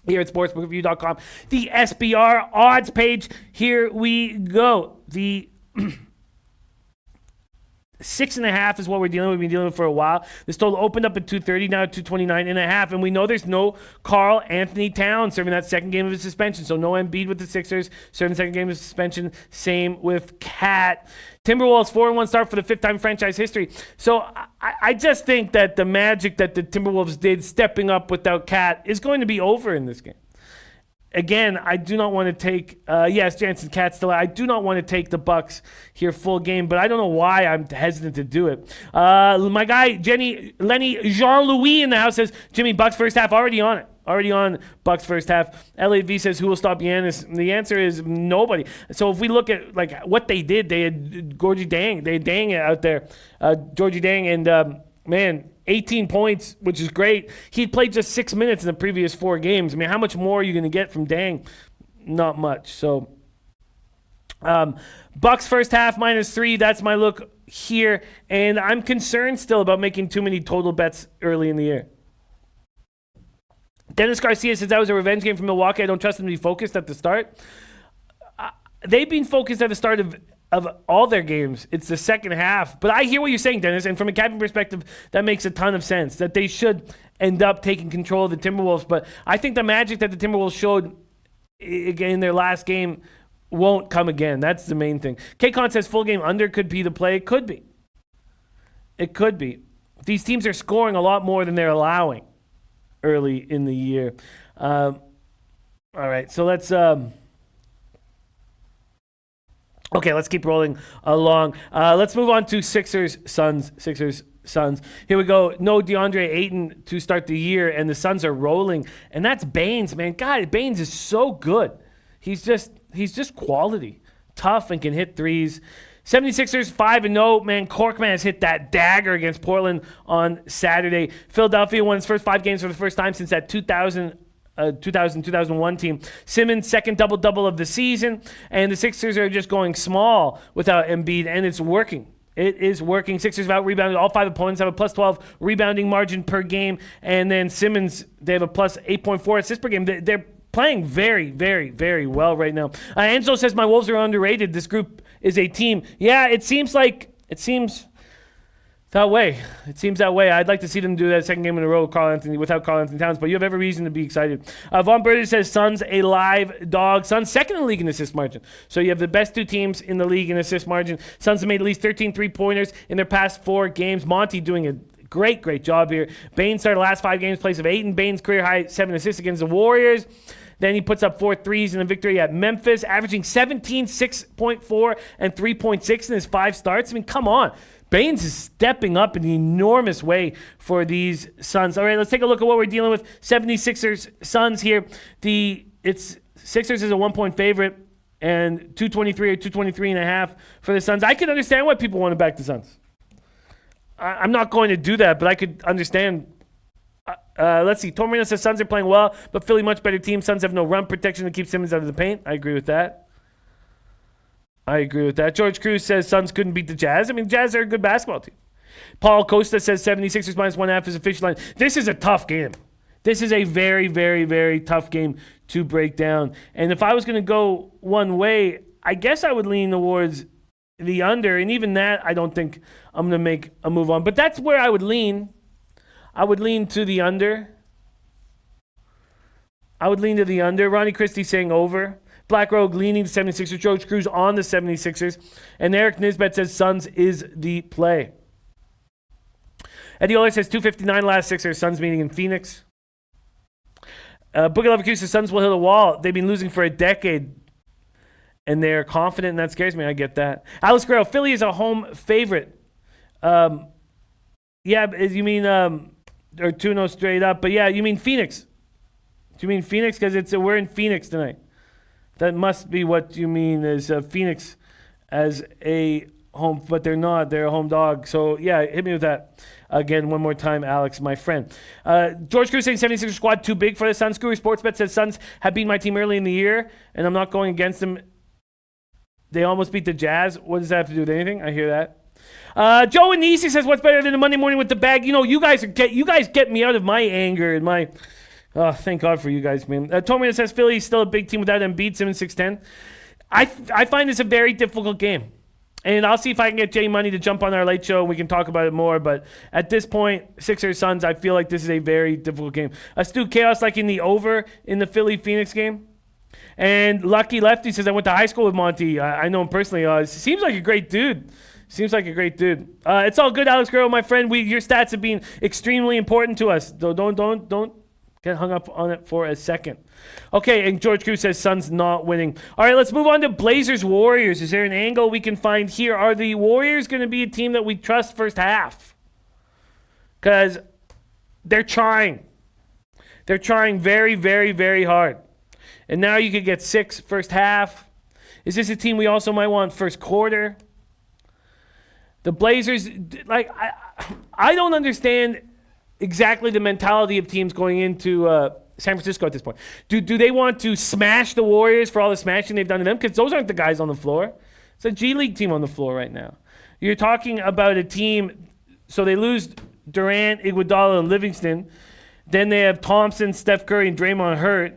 Here at sportsbookreview.com, the SBR odds page. Here we go. The 6.5 is what we're dealing with. We've been dealing with for a while. This total opened up at 230, now at 229.5. And we know there's no Karl Anthony Towns serving that second game of his suspension. So no Embiid with the Sixers serving the second game of suspension. Same with Cat. Timberwolves 4-1 start for the 5th time in franchise history. So I just think that the magic that the Timberwolves did stepping up without Cat is going to be over in this game. Again, I do not want to take, yes, Jansen Cat still. I do not want to take the Bucks here full game, but I don't know why I'm hesitant to do it. My guy, Lenny Jean-Louis in the house says, Jimmy, Bucks first half, already on it. Already on Bucks first half. LAV says, who will stop Giannis? The answer is nobody. So if we look at what they did, they had Georgie Dang. They had Dang out there. Georgie Dang, and man, 18 points, which is great. He played just 6 minutes in the previous 4 games. I mean, how much more are you going to get from Dang? Not much. So Bucks first half -3. That's my look here. And I'm concerned still about making too many total bets early in the year. Dennis Garcia says that was a revenge game for Milwaukee. I don't trust them to be focused at the start. They've been focused at the start of all their games. It's the second half. But I hear what you're saying, Dennis, and from a captain perspective, that makes a ton of sense, that they should end up taking control of the Timberwolves. But I think the magic that the Timberwolves showed in their last game won't come again. That's the main thing. K-Con says full game under could be the play. It could be. It could be. These teams are scoring a lot more than they're allowing early in the year. All right, so let's... Okay, let's keep rolling along. Let's move on to Sixers-Suns. Sixers-Suns. Here we go. No DeAndre Ayton to start the year, and the Suns are rolling. And that's Baines, man. God, Baines is so good. He's just quality. Tough and can hit threes. 76ers 5-0. Man, Corkman has hit that dagger against Portland on Saturday. Philadelphia won its first 5 games for the first time since that 2000-2001 team. Simmons' second double-double of the season, and the Sixers are just going small without Embiid, and it's working. It is working. Sixers have out-rebounded all 5 opponents, have a plus 12 rebounding margin per game, and then Simmons, they have a plus 8.4 assists per game. They're playing very, very, very well right now. Angelo says, my Wolves are underrated. This group is a team. Yeah, it seems That way. It seems that way. I'd like to see them do that second game in a row without Carl Anthony Towns, but you have every reason to be excited. Von Berger says Suns a live dog. Suns second in the league in assist margin. So you have the best two teams in the league in assist margin. Suns have made at least 13 3-pointers in their past 4 games. Monty doing a great job here. Baines started the last 5 games, place of 8 in Baines' career high 7 assists against the Warriors. Then he puts up 4 threes in a victory at Memphis, averaging 17, 6.4, and 3.6 in his 5 starts. I mean, come on. Baines is stepping up in an enormous way for these Suns. All right, let's take a look at what we're dealing with. 76ers Suns here. Sixers is a 1-point favorite and 223 or 223 and a half for the Suns. I can understand why people want to back the Suns. I'm not going to do that, but I could understand. Let's see. Tom Marino says Suns are playing well, but Philly much better team. Suns have no run protection to keep Simmons out of the paint. I agree with that. George Cruz says Suns couldn't beat the Jazz. I mean, Jazz are a good basketball team. Paul Costa says 76ers minus 1.5 is official line. This is a tough game. This is a very, very, very tough game to break down. And if I was going to go one way, I guess I would lean towards the under. And even that, I don't think I'm going to make a move on. But that's where I would lean. I would lean to the under. Ronnie Christie saying over. Black Rogue leaning to 76ers. George Cruz on the 76ers. And Eric Nisbet says Suns is the play. Eddie Oler says 259 last Sixers. Suns meeting in Phoenix. Boogie Leverkusen says Suns will hit a wall. They've been losing for a decade. And they're confident, and that scares me. I get that. Alex Guerrero, Philly is a home favorite. Yeah, you mean, or 2-0 straight up. But yeah, you mean Phoenix. Do you mean Phoenix? Because we're in Phoenix tonight. That must be what you mean is Phoenix as a home, but they're not. They're a home dog. So, yeah, hit me with that. Again, one more time, Alex, my friend. George Cruz saying 76ers squad too big for the Suns. Screwy Sportsbet says Suns have beaten my team early in the year, and I'm not going against them. They almost beat the Jazz. What does that have to do with anything? I hear that. Joe Anisi says, what's better than a Monday morning with the bag? You know, you guys get me out of my anger and my... Oh, thank God for you guys, man. Tomina says Philly's still a big team without Embiid, Simmons 6'10". I find this a very difficult game. And I'll see if I can get Jay Money to jump on our late show and we can talk about it more. But at this point, Sixers Suns, I feel like this is a very difficult game. Stu Chaos like in the over in the Philly-Phoenix game. And Lucky Lefty says, I went to high school with Monty. I know him personally. Seems like a great dude. It's all good, Alex Guerrero, my friend. Your stats have been extremely important to us. Don't get hung up on it for a second. Okay, and George Cruz says Suns not winning. All right, let's move on to Blazers-Warriors. Is there an angle we can find here? Are the Warriors going to be a team that we trust first half? Because they're trying. They're trying very, very, very hard. And now you could get 6 first half. Is this a team we also might want first quarter? The Blazers, like, I don't understand exactly the mentality of teams going into San Francisco at this point. Do they want to smash the Warriors for all the smashing they've done to them? Because those aren't the guys on the floor. It's a G League team on the floor right now. You're talking about a team, so they lose Durant, Iguodala, and Livingston. Then they have Thompson, Steph Curry, and Draymond hurt.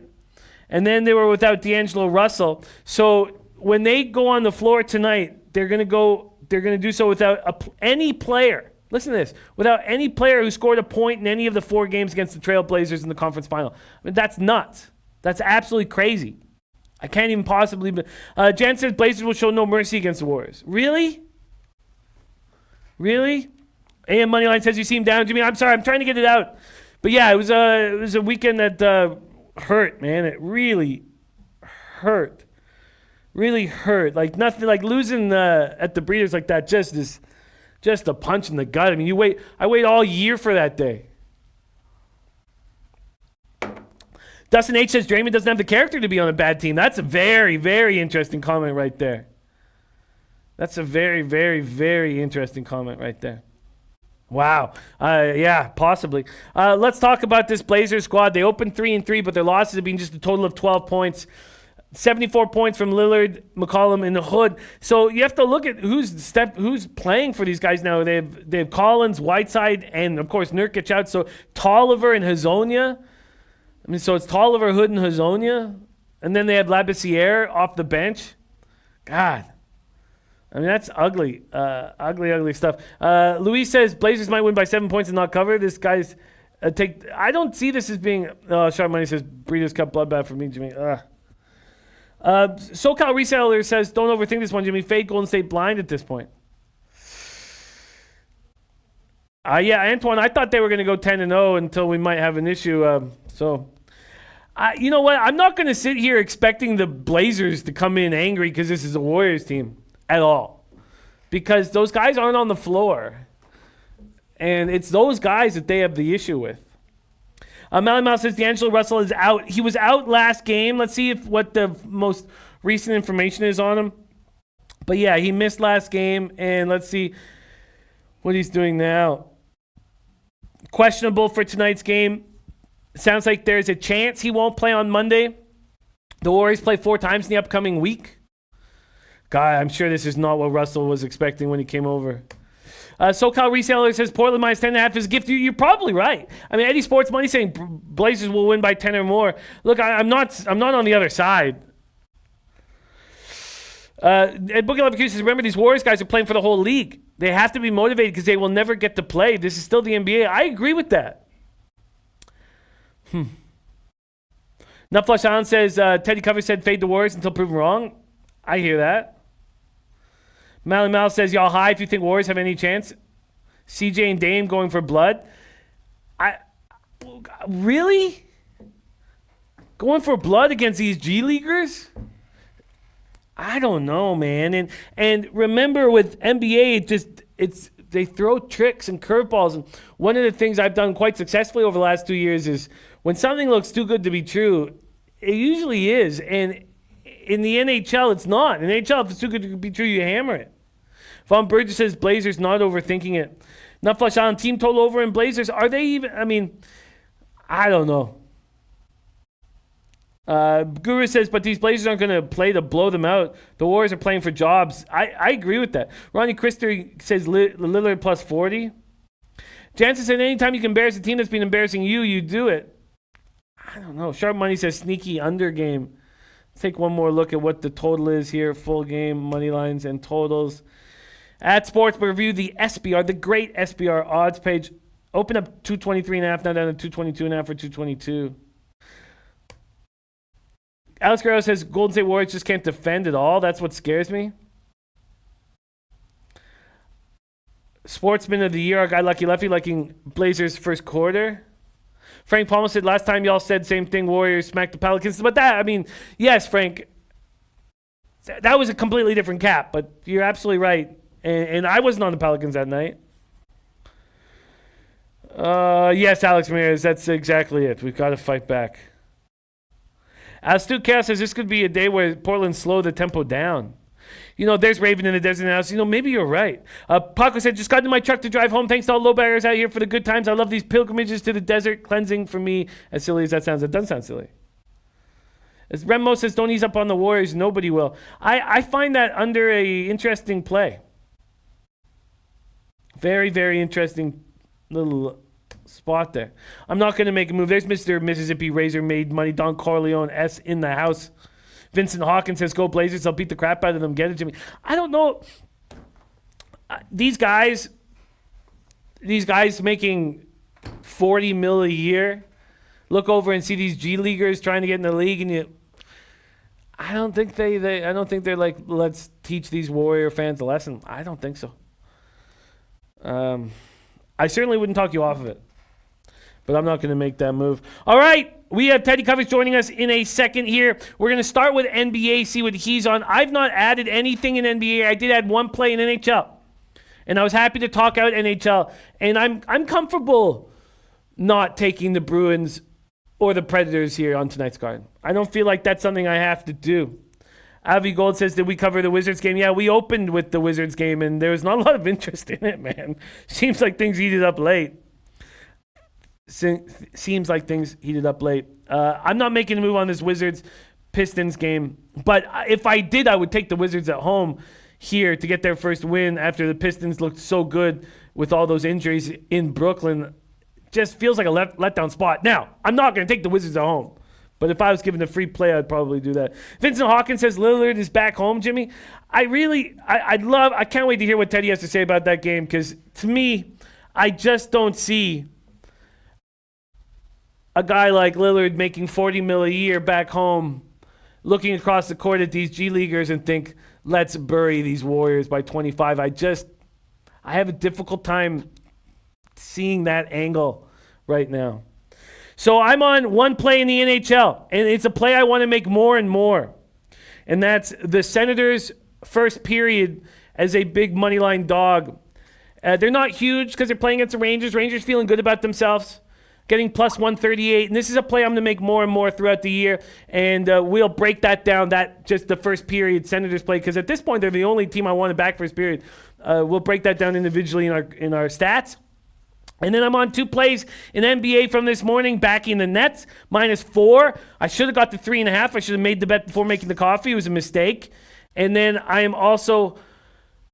And then they were without D'Angelo Russell. So when they go on the floor tonight, they're going to do so without any player. Listen to this. Without any player who scored a point in any of the 4 games against the Trailblazers in the conference final. I mean, that's nuts. That's absolutely crazy. I can't even possibly... Jan says Blazers will show no mercy against the Warriors. Really? AM Moneyline says you seem down, Jimmy. I'm sorry. I'm trying to get it out. But yeah, it was a weekend that hurt, man. It really hurt. Really hurt. Like nothing, like losing at the Breeders like that just a punch in the gut. I mean, I wait all year for that day. Dustin H says Draymond doesn't have the character to be on a bad team. That's a very, very interesting comment right there. That's a very, very, very interesting comment right there. Wow. Yeah, possibly. Let's talk about this Blazers squad. They opened 3-3, but their losses have been just a total of 12 points. 74 points from Lillard, McCollum, and the Hood. So you have to look at who's playing for these guys now. They have Collins, Whiteside, and of course Nurkic out. So Tolliver and Hazonia. I mean, so it's Tolliver, Hood, and Hazonia, and then they have Labissiere off the bench. God, I mean, that's ugly. Ugly stuff. Luis says Blazers might win by 7 points and not cover. This guy's take. I don't see this as being. Sharp Money says Breeders' Cup bloodbath for me, Jimmy. SoCal Reseller says don't overthink this one, Jimmy. Fade Golden State blind at this point. Yeah, Antoine, I thought they were going to go 10-0 until we might have an issue. You know what? I'm not going to sit here expecting the Blazers to come in angry because this is a Warriors team at all. Because those guys aren't on the floor. And it's those guys that they have the issue with. Mally Mouse says D'Angelo Russell is out. He was out last game. Let's see what the most recent information is on him. But yeah, he missed last game. And let's see what he's doing now. Questionable for tonight's game. Sounds like there's a chance he won't play on Monday. The Warriors play 4 times in the upcoming week. God, I'm sure this is not what Russell was expecting when he came over. SoCal Reseller says Portland minus 10.5 is a gift. You're probably right. I mean, Eddie Sports Money saying Blazers will win by 10 or more. Look, I'm not on the other side. Ed Boogie Love says, remember, these Warriors guys are playing for the whole league. They have to be motivated because they will never get to play. This is still the NBA. I agree with that. Nutflush Allen says Teddy Cover said fade the Warriors until proven wrong. I hear that. Mally Mal says y'all high if you think Warriors have any chance. CJ and Dame going for blood. Really? Going for blood against these G Leaguers? I don't know, man. And remember with NBA, they throw tricks and curveballs. And one of the things I've done quite successfully over the last 2 years is when something looks too good to be true, it usually is. And in the NHL, it's not. In the NHL, if it's too good to be true, you hammer it. Von Burgess says Blazers not overthinking it. Nutflush on team total over in Blazers. Are they even? I mean, I don't know. Guru says, but these Blazers aren't going to play to blow them out. The Warriors are playing for jobs. I agree with that. Ronnie Christer says Lillard plus 40. Jansen said, anytime you can embarrass a team that's been embarrassing you, you do it. I don't know. Sharp Money says sneaky under game. Let's take one more look at what the total is here. Full game, money lines, and totals. At Sports Review, the SBR, the great SBR odds page. Open up 223.5, now down to 222.5 for 222. Alex Guerrero says Golden State Warriors just can't defend at all. That's what scares me. Sportsman of the Year, our guy Lucky Lefty liking Blazers first quarter. Frank Palmer said last time y'all said same thing, Warriors smacked the Pelicans. But that, I mean, yes, Frank, that was a completely different cap. But you're absolutely right. And I wasn't on the Pelicans that night. Yes, Alex Ramirez, that's exactly it. We've got to fight back. Stu Chaos says this could be a day where Portland slow the tempo down. You know, there's Raven in the desert house. You know, maybe you're right. Paco said, just got into my truck to drive home. Thanks to all low baggers out here for the good times. I love these pilgrimages to the desert. Cleansing for me. As silly as that sounds, it doesn't sound silly. As Remo says, don't ease up on the Warriors. Nobody will. I find that under a interesting play. Very, very interesting little spot there. I'm not going to make a move. There's Mr. Mississippi Razor made money. Don Corleone S in the house. Vincent Hawkins says, go Blazers. I'll beat the crap out of them. Get it to me. I don't know. These guys making $40 million a year, look over and see these G Leaguers trying to get in the league, and I don't think they're like, let's teach these Warrior fans a lesson. I don't think so. I certainly wouldn't talk you off of it, but I'm not going to make that move. All right, we have Teddy Covers joining us in a second here. We're going to start with NBA, see what he's on. I've not added anything in NBA. I did add one play in NHL, and I was happy to talk out NHL. And I'm comfortable not taking the Bruins or the Predators here on tonight's card. I don't feel like that's something I have to do. Avi Gold says, did we cover the Wizards game? Yeah, we opened with the Wizards game, and there was not a lot of interest in it, man. Seems like things heated up late. I'm not making a move on this Wizards-Pistons game, but if I did, I would take the Wizards at home here to get their first win after the Pistons looked so good with all those injuries in Brooklyn. Just feels like a letdown spot. Now, I'm not going to take the Wizards at home, But if I was given a free play, I'd probably do that. Vincent Hawkins says Lillard is back home, Jimmy. I can't wait to hear what Teddy has to say about that game, because to me, I just don't see a guy like Lillard making $40 million a year back home, looking across the court at these G Leaguers and think, let's bury these Warriors by 25. I have a difficult time seeing that angle right now. So I'm on one play in the NHL, and it's a play I want to make more and more. And that's the Senators' first period as a big money line dog. They're not huge because they're playing against the Rangers. Rangers feeling good about themselves, getting plus 138. And this is a play I'm going to make more and more throughout the year. And we'll break that down, that just the first period Senators play, because at this point they're the only team I want to back first period. We'll break that down individually in our stats. And then I'm on two plays in NBA from this morning, backing the Nets, -4. I should have got the 3.5. I should have made the bet before making the coffee. It was a mistake. And then I am also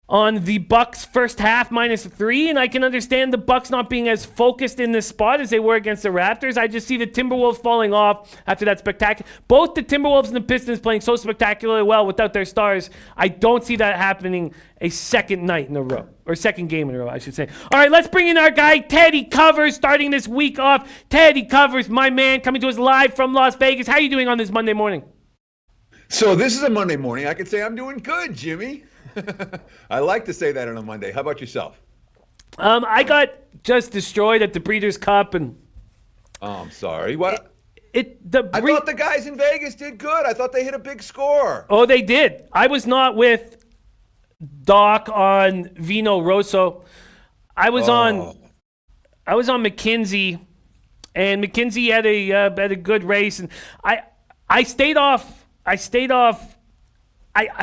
on the Bucks first half -3, and I can understand the Bucks not being as focused in this spot as they were against the Raptors. I just see the Timberwolves falling off after that spectacular. Both the Timberwolves and the Pistons playing so spectacularly well without their stars. I don't see that happening a second night in a row, or second game in a row, I should say. All right, let's bring in our guy, Teddy Covers, starting this week off. Teddy Covers, my man, coming to us live from Las Vegas. How are you doing on this Monday morning? So this is a Monday morning. I can say I'm doing good, Jimmy. I like to say that on a Monday. How about yourself? I got just destroyed at the Breeders' Cup, and oh, I'm sorry. What? I thought the guys in Vegas did good. I thought they hit a big score. Oh, they did. I was not with Doc on Vino Rosso. I was on McKinsey, and McKinsey had a good race, and I stayed off. I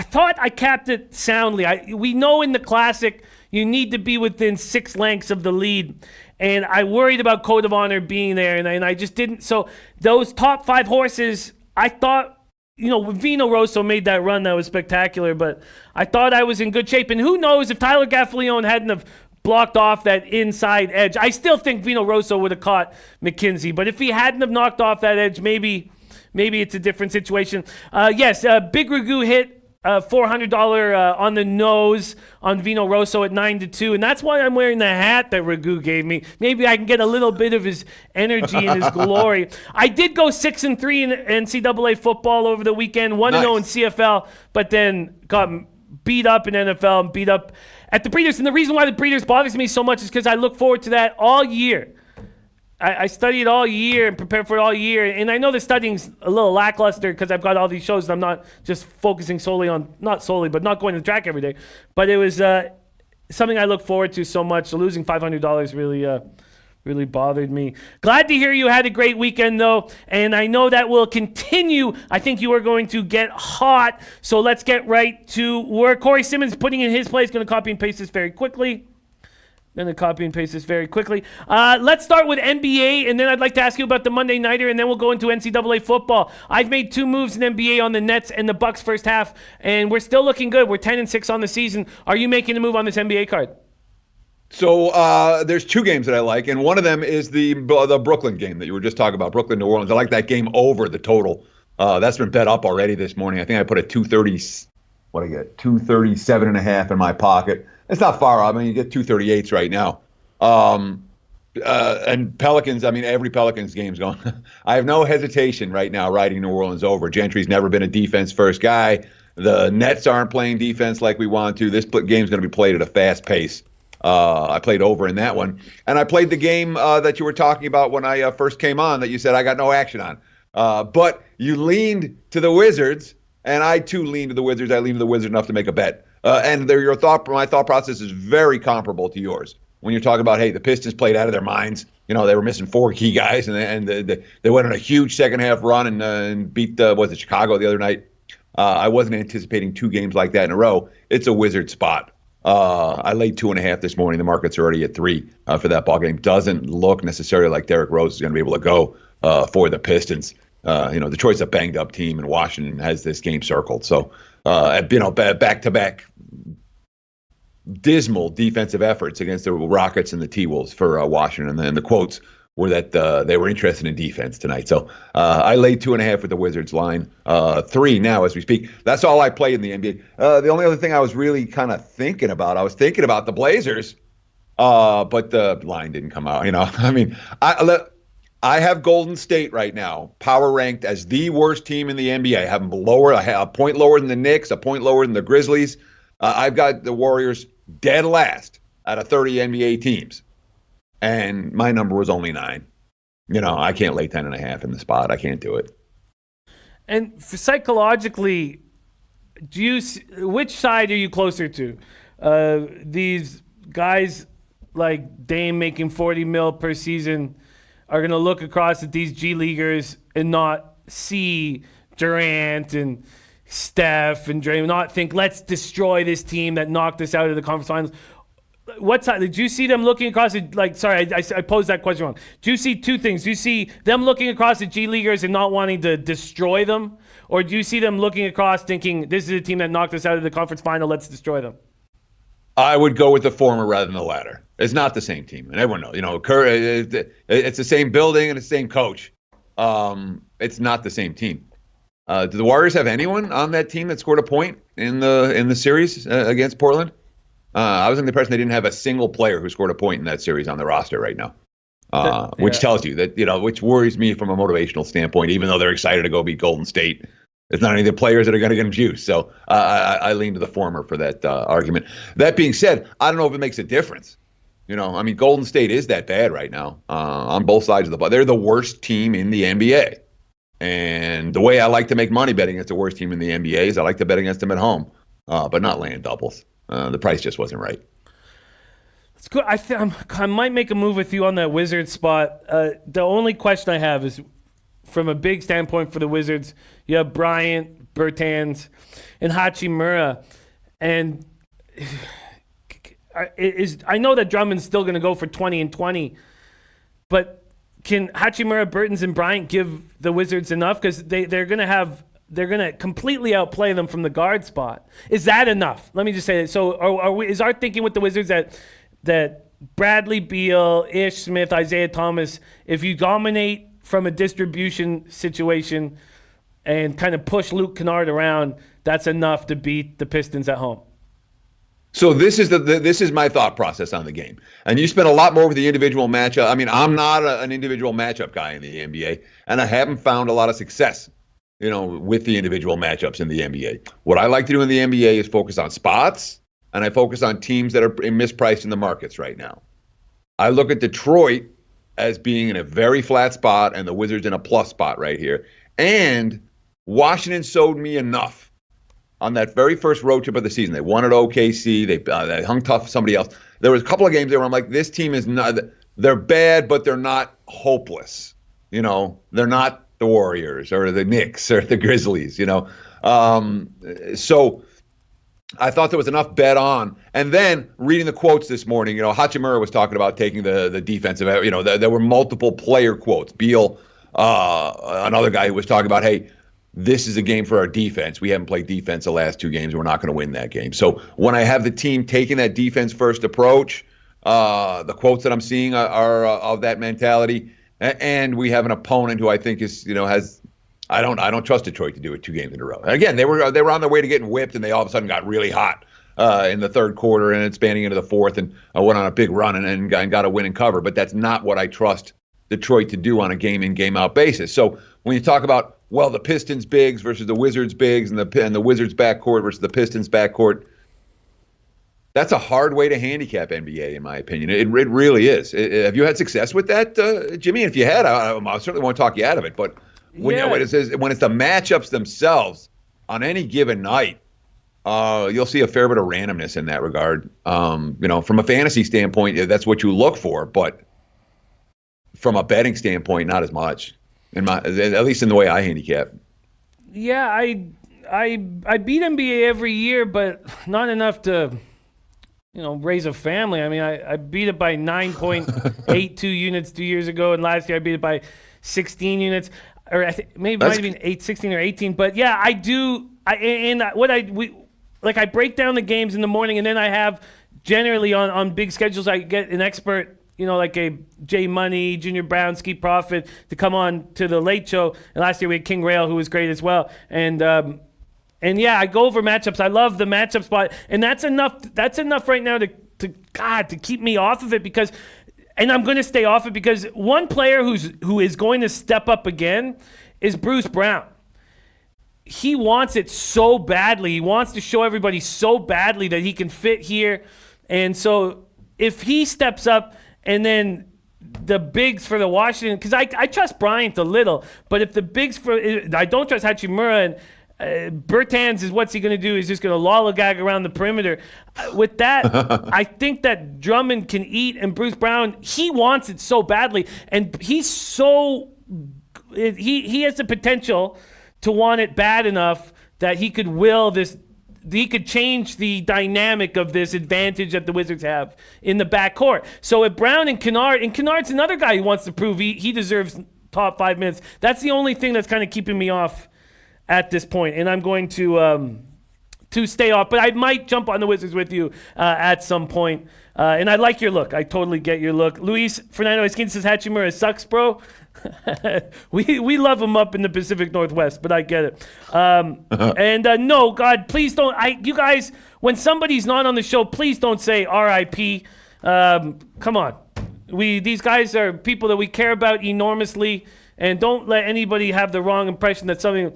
thought I capped it soundly. We know in the Classic you need to be within 6 lengths of the lead, and I worried about Code of Honor being there, and I just didn't. So those top 5 horses, I thought, Vino Rosso made that run that was spectacular, but I thought I was in good shape. And who knows if Tyler Gaffalione hadn't have blocked off that inside edge. I still think Vino Rosso would have caught McKinsey, but if he hadn't have knocked off that edge, maybe it's a different situation. Yes, Big Ragu hit $400 on the nose on Vino Rosso at 9-2, and that's why I'm wearing the hat that Ragu gave me. Maybe I can get a little bit of his energy and his glory. I did go 6-3 in NCAA football over the weekend, 1-0 in CFL, but then got beat up in NFL and beat up at the Breeders. And the reason why the Breeders bothers me so much is because I look forward to that all year. I studied all year and prepared for it all year. And I know the studying's a little lackluster because I've got all these shows and I'm not just focusing not going to the track every day. But it was something I look forward to so much. So losing $500 really bothered me. Glad to hear you had a great weekend, though. And I know that will continue. I think you are going to get hot. So let's get right to work. Corey Simmons putting in his place. Going to copy and paste this very quickly. Let's start with NBA, and then I'd like to ask you about the Monday Nighter, and then we'll go into NCAA football. I've made 2 moves in NBA on the Nets and the Bucks first half, and we're still looking good. We're 10-6 on the season. Are you making a move on this NBA card? So there's 2 games that I like, and one of them is the Brooklyn game that you were just talking about, Brooklyn, New Orleans. I like that game over the total. That's been bet up already this morning. I think I put a 237.5 in my pocket. It's not far off. I mean, you get 238s right now. And Pelicans, every Pelicans game's going. I have no hesitation right now riding New Orleans over. Gentry's never been a defense-first guy. The Nets aren't playing defense like we want to. This game's going to be played at a fast pace. I played over in that one. And I played the game that you were talking about when I first came on that you said I got no action on. But you leaned to the Wizards, and I, too, leaned to the Wizards. I leaned to the Wizards enough to make a bet. And my thought process is very comparable to yours. When you're talking about, hey, the Pistons played out of their minds. They were missing 4 key guys, and they went on a huge second half run and beat Chicago the other night. I wasn't anticipating 2 games like that in a row. It's a Wizard spot. I laid 2.5 this morning. The market's already at 3 for that ball game. Doesn't look necessarily like Derrick Rose is going to be able to go for the Pistons. Detroit's a banged up team, and Washington has this game circled. So, back-to-back dismal defensive efforts against the Rockets and the T-Wolves for Washington. And the quotes were that they were interested in defense tonight. So I laid 2.5 with the Wizards line, 3 now as we speak. That's all I played in the NBA. The only other thing I was really kind of thinking about, the Blazers, but the line didn't come out. I mean, I have Golden State right now, power ranked as the worst team in the NBA. I have them lower, a point lower than the Knicks, a point lower than the Grizzlies. I've got the Warriors dead last out of 30 NBA teams. And my number was only 9. I can't lay 10.5 in the spot. I can't do it. And psychologically, which side are you closer to? These guys like Dame making $40 million per season are going to look across at these G Leaguers and not see Durant and Steph and Draymond, not think, let's destroy this team that knocked us out of the conference finals. What side did you see them looking across it? I posed that question wrong. Do you see two things? Do you see them looking across at G Leaguers and not wanting to destroy them? Or do you see them looking across thinking, this is a team that knocked us out of the conference final, let's destroy them? I would go with the former rather than the latter. It's not the same team, and everyone knows. It's the same building and the same coach. It's not the same team. Do the Warriors have anyone on that team that scored a point in the series against Portland? I was under the impression they didn't have a single player who scored a point in that series on the roster right now, which tells you that, which worries me from a motivational standpoint, even though they're excited to go beat Golden State. It's not any of the players that are going to get them juice. So I lean to the former for that argument. That being said, I don't know if it makes a difference. Golden State is that bad right now on both sides of the ball. They're the worst team in the NBA. And the way I like to make money betting against the worst team in the NBA is I like to bet against them at home, but not laying doubles. The price just wasn't right. It's good. I might make a move with you on that Wizards spot. The only question I have is, from a big standpoint for the Wizards, you have Bryant, Bertans, and Hachimura. And I know that Drummond's still going to go for 20 and 20, but can Hachimura, Bertans, and Bryant give the Wizards enough? Because they're going to completely outplay them from the guard spot. Is that enough? Let me just say that. So is our thinking with the Wizards that Bradley Beal, Ish Smith, Isaiah Thomas, if you dominate from a distribution situation and kind of push Luke Kennard around, that's enough to beat the Pistons at home? So this is my thought process on the game. And you spent a lot more with the individual matchup. I mean, I'm not an individual matchup guy in the NBA, and I haven't found a lot of success, with the individual matchups in the NBA. What I like to do in the NBA is focus on spots, and I focus on teams that are mispriced in the markets right now. I look at Detroit as being in a very flat spot and the Wizards in a plus spot right here. And Washington showed me enough on that very first road trip of the season. They won at OKC. They hung tough with somebody else. There was a couple of games there where I'm like, this team is not, they're bad, but they're not hopeless. They're not the Warriors or the Knicks or the Grizzlies, So I thought there was enough bet on. And then reading the quotes this morning, Hachimura was talking about taking the defensive, there were multiple player quotes. Beal, another guy who was talking about, hey, this is a game for our defense. We haven't played defense the last 2 games. We're not going to win that game. So when I have the team taking that defense first approach, the quotes that I'm seeing are of that mentality. And we have an opponent who I think is, has, I don't trust Detroit to do it 2 games in a row. And again, they were on their way to getting whipped, and they all of a sudden got really hot in the third quarter and expanding into the fourth, and went on a big run and got a win and cover. But that's not what I trust Detroit to do on a game in, game out basis. So when you talk about, the Pistons bigs versus the Wizards bigs and the Wizards backcourt versus the Pistons backcourt, that's a hard way to handicap NBA, in my opinion. It really is. Have you had success with that, Jimmy? And if you had, I certainly won't talk you out of it. But when it's the matchups themselves on any given night, you'll see a fair bit of randomness in that regard. From a fantasy standpoint, that's what you look for, but from a betting standpoint, not as much. At least in the way I handicap. Yeah, I beat NBA every year, but not enough to, raise a family. I mean, I beat it by 9.82 units 2 years ago, and last year I beat it by 16 units, or I think maybe it might have been 16 or 18. But yeah, I do. I break down the games in the morning, and then I have generally on big schedules I get an expert like a Jay Money, Junior Brown, Ski Profit to come on to the Late Show. And last year we had King Rail, who was great as well. And yeah, I go over matchups. I love the matchup spot, and that's enough. That's enough right now to keep me off of it and I'm going to stay off it because one player who is going to step up again is Bruce Brown. He wants it so badly. He wants to show everybody so badly that he can fit here, and so if he steps up, and then the bigs for the Washington, because I trust Bryant a little, but if the bigs I don't trust Hachimura, and Bertans is what's he going to do? He's just going to lollygag around the perimeter. With that, I think that Drummond can eat, and Bruce Brown, he wants it so badly, and he's so he has the potential to want it bad enough that he could will this. He could change the dynamic of this advantage that the Wizards have in the backcourt. So if Brown and Kennard's another guy who wants to prove he deserves top 5 minutes. That's the only thing that's kind of keeping me off at this point, and I'm going to stay off. But I might jump on the Wizards with you at some point. And I like your look. I totally get your look. Luis Fernando Esquin says Hachimura sucks, bro. we love him up in the Pacific Northwest, but I get it. No, God, please don't. You guys, when somebody's not on the show, please don't say R.I.P. Come on. These guys are people that we care about enormously, and don't let anybody have the wrong impression that something,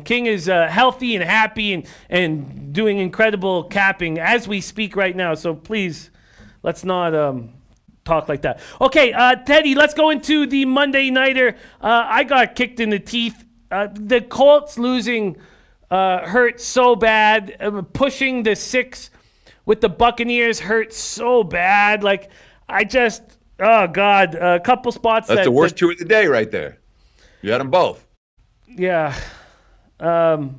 King is healthy and happy and doing incredible capping as we speak right now. So please, let's not talk like that. Okay, Teddy, let's go into the Monday Nighter. I got kicked in the teeth. The Colts losing hurt so bad. Pushing the 6 with the Buccaneers hurt so bad. Like, oh, God, a couple spots. That's the worst two of the day right there. You had them both. Yeah. It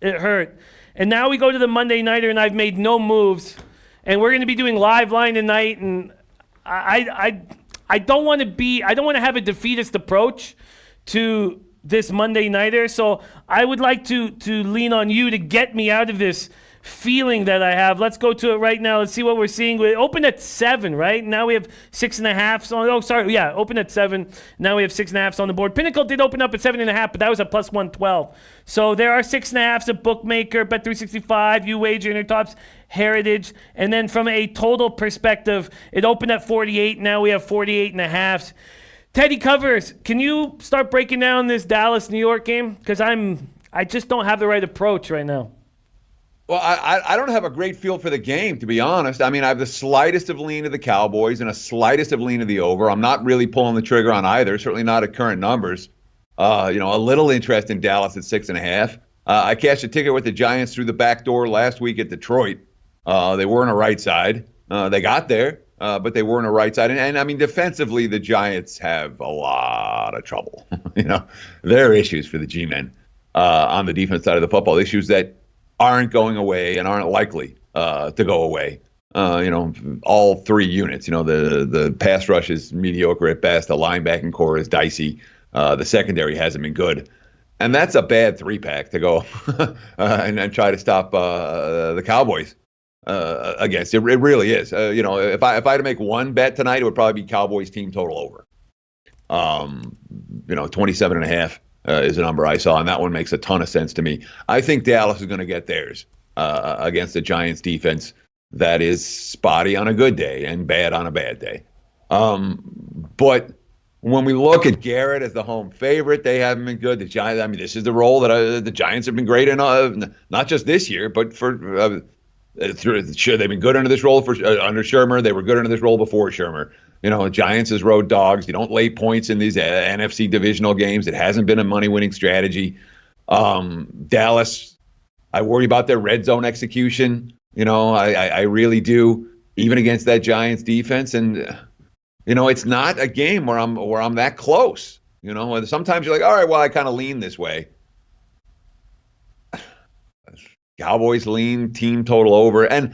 hurt. And now we go to the Monday Nighter, and I've made no moves. And we're going to be doing live line tonight, and I don't want to have a defeatist approach to this Monday Nighter. So I would like to lean on you to get me out of this feeling that I have. Let's go to it right now. Let's see what we're seeing. We opened at 7, right? Now we have 6.5. Open at 7. Now we have 6.5 on the board. Pinnacle did open up at 7.5, but that was a plus 112. So there are 6.5 at Bookmaker, Bet365, UWager, Intertops, Heritage. And then from a total perspective, it opened at 48. Now we have 48.5. Teddy Covers, can you start breaking down this Dallas-New York game? Because I just don't have the right approach right now. Well, I don't have a great feel for the game, to be honest. I mean, I have the slightest of lean to the Cowboys and a slightest of lean to the over. I'm not really pulling the trigger on either, certainly not at current numbers. A little interest in Dallas at 6.5. I cashed a ticket with the Giants through the back door last week at Detroit. They weren't a right side. They got there, but they weren't a right side. And I mean, defensively, the Giants have a lot of trouble. There are issues for the G-men on the defense side of the football, issues that aren't going away and aren't likely to go away. All 3 units. The pass rush is mediocre at best. The linebacking core is dicey. The secondary hasn't been good. And that's a bad 3-pack to go and try to stop the Cowboys against. It really is. If I had to make one bet tonight, it would probably be Cowboys team total over. 27.5. Is a number I saw, and that one makes a ton of sense to me. I think Dallas is going to get theirs against the Giants defense that is spotty on a good day and bad on a bad day. But when we look at Garrett as the home favorite, they haven't been good. The Giants, this is the role that the Giants have been great in, not just this year, but for they've been good under this role under Shermer. They were good under this role before Shermer. Giants as road dogs. You don't lay points in these NFC divisional games. It hasn't been a money-winning strategy. Dallas, I worry about their red zone execution. I really do, even against that Giants defense. And it's not a game where I'm that close. Sometimes you're like, all right, well, I kind of lean this way. Cowboys lean, team total over, and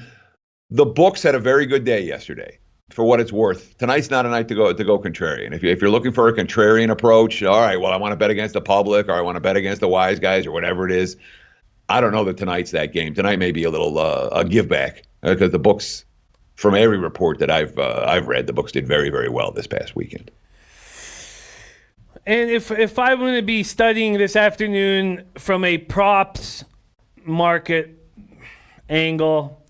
the books had a very good day yesterday. For what it's worth, tonight's not a night to go contrarian. If you're looking for a contrarian approach, all right, well, I want to bet against the public, or I want to bet against the wise guys, or whatever it is. I don't know that tonight's that game. Tonight may be a little a give back because the books from every report that I've read, the books did very, very well this past weekend. And if I'm going to be studying this afternoon from a props market angle,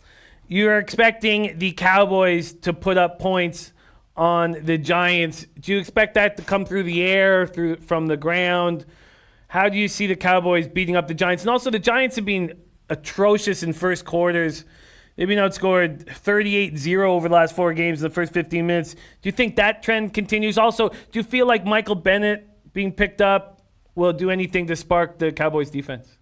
you're expecting the Cowboys to put up points on the Giants. Do you expect that to come through the air, from the ground? How do you see the Cowboys beating up the Giants? And also, the Giants have been atrocious in first quarters. They've been outscored 38-0 over the last 4 games in the first 15 minutes. Do you think that trend continues? Also, do you feel like Michael Bennett being picked up will do anything to spark the Cowboys defense?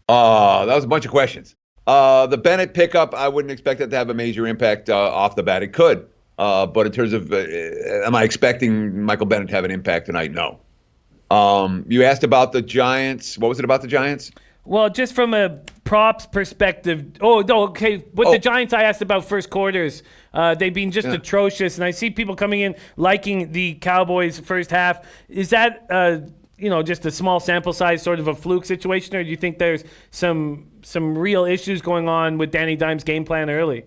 That was a bunch of questions. The Bennett pickup, I wouldn't expect that to have a major impact off the bat. It could. But in terms of, am I expecting Michael Bennett to have an impact tonight? No. You asked about the Giants. What was it about the Giants? Well, just from a props perspective. Oh, no, okay. With the Giants, I asked about first quarters. They've been just atrocious, and I see people coming in liking the Cowboys' first half. Is that, just a small sample size, sort of a fluke situation, or do you think there's some real issues going on with Danny Dimes' game plan early?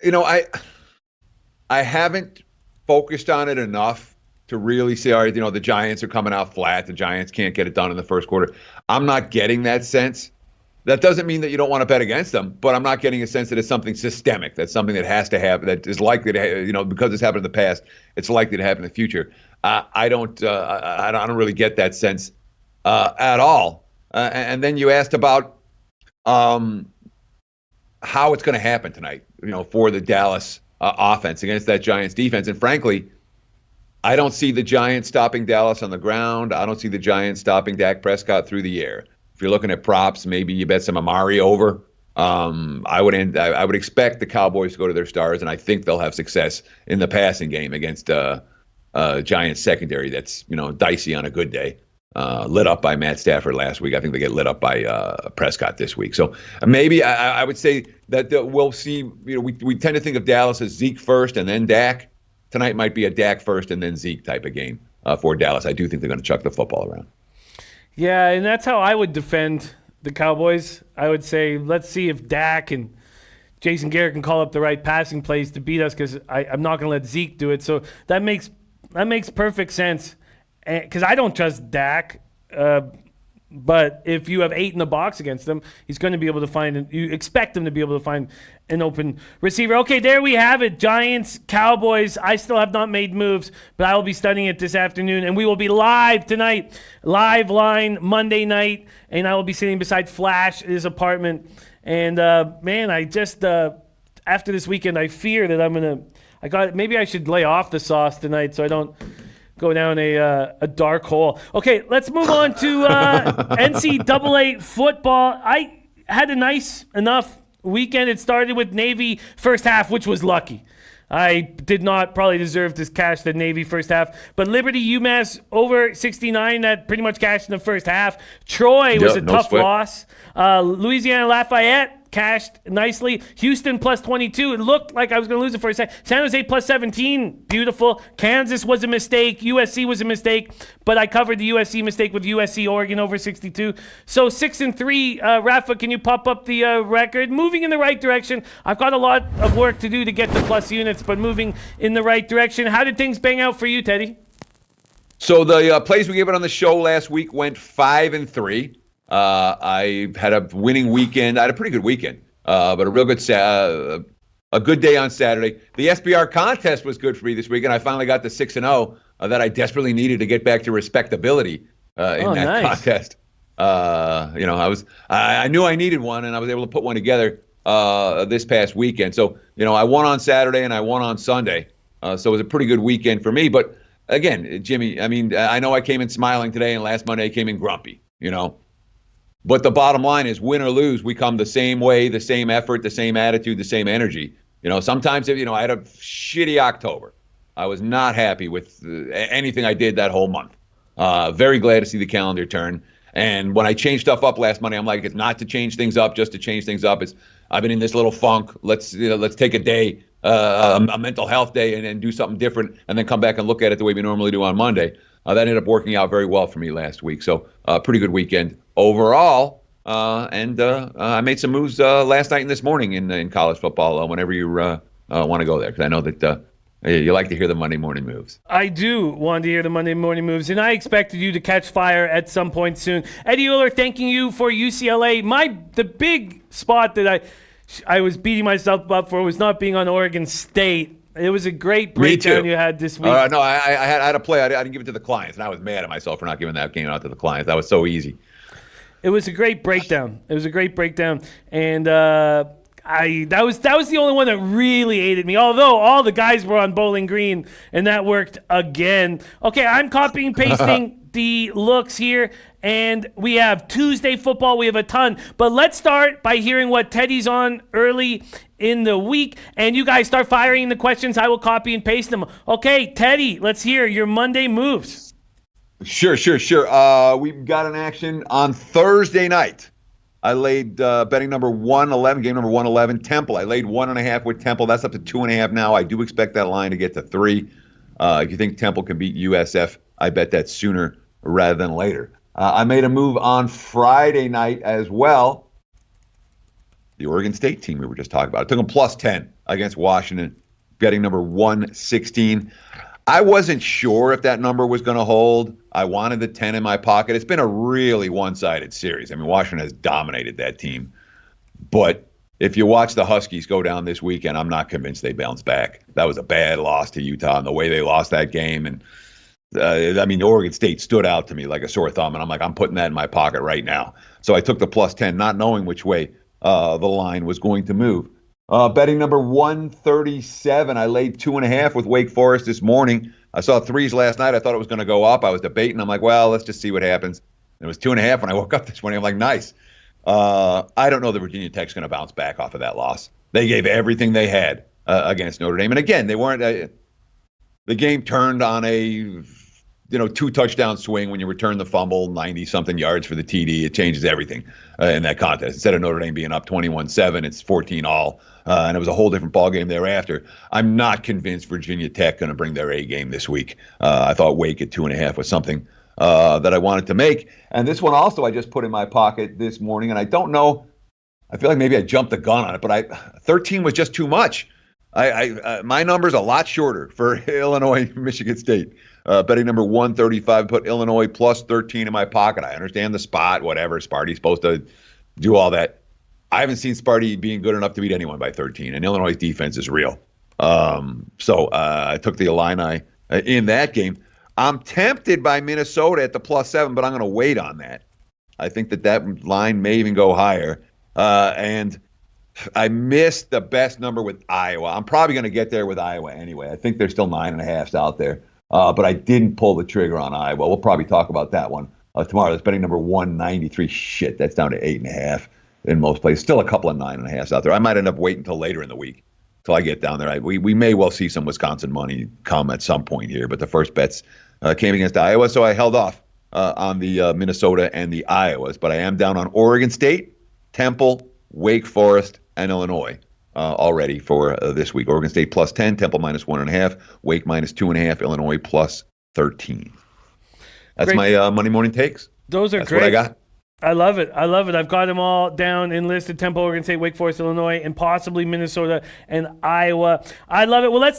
I haven't focused on it enough to really say, all right, the Giants are coming out flat. The Giants can't get it done in the first quarter. I'm not getting that sense. That doesn't mean that you don't want to bet against them, but I'm not getting a sense that it's something systemic. That's something that has to happen, that is likely to, because it's happened in the past, it's likely to happen in the future. I don't really get that sense at all. And then you asked about how it's going to happen tonight, for the Dallas offense against that Giants defense. And frankly, I don't see the Giants stopping Dallas on the ground. I don't see the Giants stopping Dak Prescott through the air. If you're looking at props, maybe you bet some Amari over. I would expect the Cowboys to go to their stars, and I think they'll have success in the passing game against Giants secondary that's dicey on a good day. Lit up by Matt Stafford last week. I think they get lit up by Prescott this week. So maybe I would say that we'll see. We tend to think of Dallas as Zeke first and then Dak. Tonight might be a Dak first and then Zeke type of game for Dallas. I do think they're going to chuck the football around. Yeah, and that's how I would defend the Cowboys. I would say, let's see if Dak and Jason Garrett can call up the right passing plays to beat us, because I'm not going to let Zeke do it. So that makes perfect sense, because I don't trust Dak. But if you have 8 in the box against him, he's going to be able to find – you expect him to be able to find an open receiver. Okay, there we have it. Giants, Cowboys. I still have not made moves, but I will be studying it this afternoon. And we will be live tonight, live line Monday night. And I will be sitting beside Flash at his apartment. And, man, I just after this weekend, I fear that I'm going to – maybe I should lay off the sauce tonight so I don't – go down a dark hole. Okay, let's move on to NCAA football. I had a nice enough weekend. It started with Navy first half, which was lucky. I did not probably deserve to cash the Navy first half. But Liberty UMass over 69, that pretty much cashed in the first half. Troy was a tough loss. Louisiana Lafayette cashed nicely. Houston plus 22. It looked like I was going to lose it for a second. San Jose plus 17. Beautiful. Kansas was a mistake. USC was a mistake. But I covered the USC mistake with USC Oregon over 62. So 6-3. Rafa, can you pop up the record? Moving in the right direction. I've got a lot of work to do to get to plus units, but moving in the right direction. How did things bang out for you, Teddy? So the plays we gave it on the show last week went 5-3. I had a winning weekend. I had a pretty good weekend, but a real good a good day on Saturday. The SBR contest was good for me this weekend. I finally got the 6-0 that I desperately needed to get back to respectability in that contest. I knew I needed one, and I was able to put one together this past weekend. So I won on Saturday and I won on Sunday. So it was a pretty good weekend for me. But again, Jimmy, I know I came in smiling today, and last Monday I came in grumpy. But the bottom line is, win or lose, we come the same way, the same effort, the same attitude, the same energy. Sometimes if I had a shitty October. I was not happy with anything I did that whole month. Very glad to see the calendar turn. And when I changed stuff up last Monday, I'm like, it's not to change things up, just to change things up. I've been in this little funk. Let's take a day, a mental health day, and do something different, and then come back and look at it the way we normally do on Monday. That ended up working out very well for me last week. So pretty good weekend overall. And I made some moves last night and this morning in college football. Whenever you want to go there, because I know that you like to hear the Monday morning moves. I do want to hear the Monday morning moves, and I expected you to catch fire at some point soon. Eddie Euler, thanking you for UCLA. The big spot that I was beating myself up for was not being on Oregon State. It was a great breakdown you had this week. No, I had a play. I didn't give it to the clients, and I was mad at myself for not giving that game out to the clients. That was so easy. It was a great breakdown. And that was the only one that really aided me. Although all the guys were on Bowling Green, and that worked again. Okay, I'm copying pasting the looks here, and we have Tuesday football. We have a ton, but let's start by hearing what Teddy's on early in the week, and you guys start firing the questions. I will copy and paste them. Okay, Teddy, let's hear your Monday moves. Sure. We've got an action on Thursday night. I laid betting number 111, game number 111, Temple. I laid 1.5 with Temple. That's up to 2.5 now. I do expect that line to get to 3. If you think Temple can beat USF, I bet that sooner rather than later. I made a move on Friday night as well. The Oregon State team we were just talking about. I took them plus 10 against Washington, betting number 116. I wasn't sure if that number was going to hold. I wanted the 10 in my pocket. It's been a really one-sided series. I mean, Washington has dominated that team. But if you watch the Huskies go down this weekend, I'm not convinced they bounce back. That was a bad loss to Utah, and the way they lost that game. And Oregon State stood out to me like a sore thumb, and I'm like, I'm putting that in my pocket right now. So I took the plus 10, not knowing which way the line was going to move. Betting number 137, I laid 2.5 with Wake Forest this morning. I saw 3s last night. I thought it was going to go up. I was debating. I'm like, well, let's just see what happens. And it was 2.5 when I woke up this morning. I'm like, nice. I don't know that Virginia Tech's going to bounce back off of that loss. They gave everything they had against Notre Dame. And again, they weren't. The game turned on a 2-touchdown swing when you return the fumble, 90-something yards for the TD. It changes everything in that contest. Instead of Notre Dame being up 21-7, it's 14-all. And it was a whole different ballgame thereafter. I'm not convinced Virginia Tech going to bring their A game this week. I thought Wake at 2.5 was something that I wanted to make. And this one also I just put in my pocket this morning. And I don't know. I feel like maybe I jumped the gun on it, but 13 was just too much. My number's a lot shorter for Illinois, Michigan State. Betting number 135, put Illinois plus 13 in my pocket. I understand the spot, whatever. Sparty's supposed to do all that. I haven't seen Sparty being good enough to beat anyone by 13, and Illinois' defense is real. So I took the Illini in that game. I'm tempted by Minnesota at the plus 7, but I'm going to wait on that. I think that line may even go higher. And I missed the best number with Iowa. I'm probably going to get there with Iowa anyway. I think there's still 9.5s out there. But I didn't pull the trigger on Iowa. We'll probably talk about that one tomorrow. That's betting number 193. Shit, that's down to 8.5 in most places. Still a couple of 9.5s out there. I might end up waiting until later in the week till I get down there. We may well see some Wisconsin money come at some point here, but the first bets came against Iowa, so I held off on the Minnesota and the Iowas. But I am down on Oregon State, Temple, Wake Forest, and Illinois already for this week. Oregon State plus 10, Temple minus 1.5, Wake minus 2.5, Illinois plus 13. That's great. My Monday morning takes. That's great. What I got. I love it. I've got them all down and listed: Temple, Oregon State, Wake Forest, Illinois, and possibly Minnesota and Iowa. I love it. Well, let's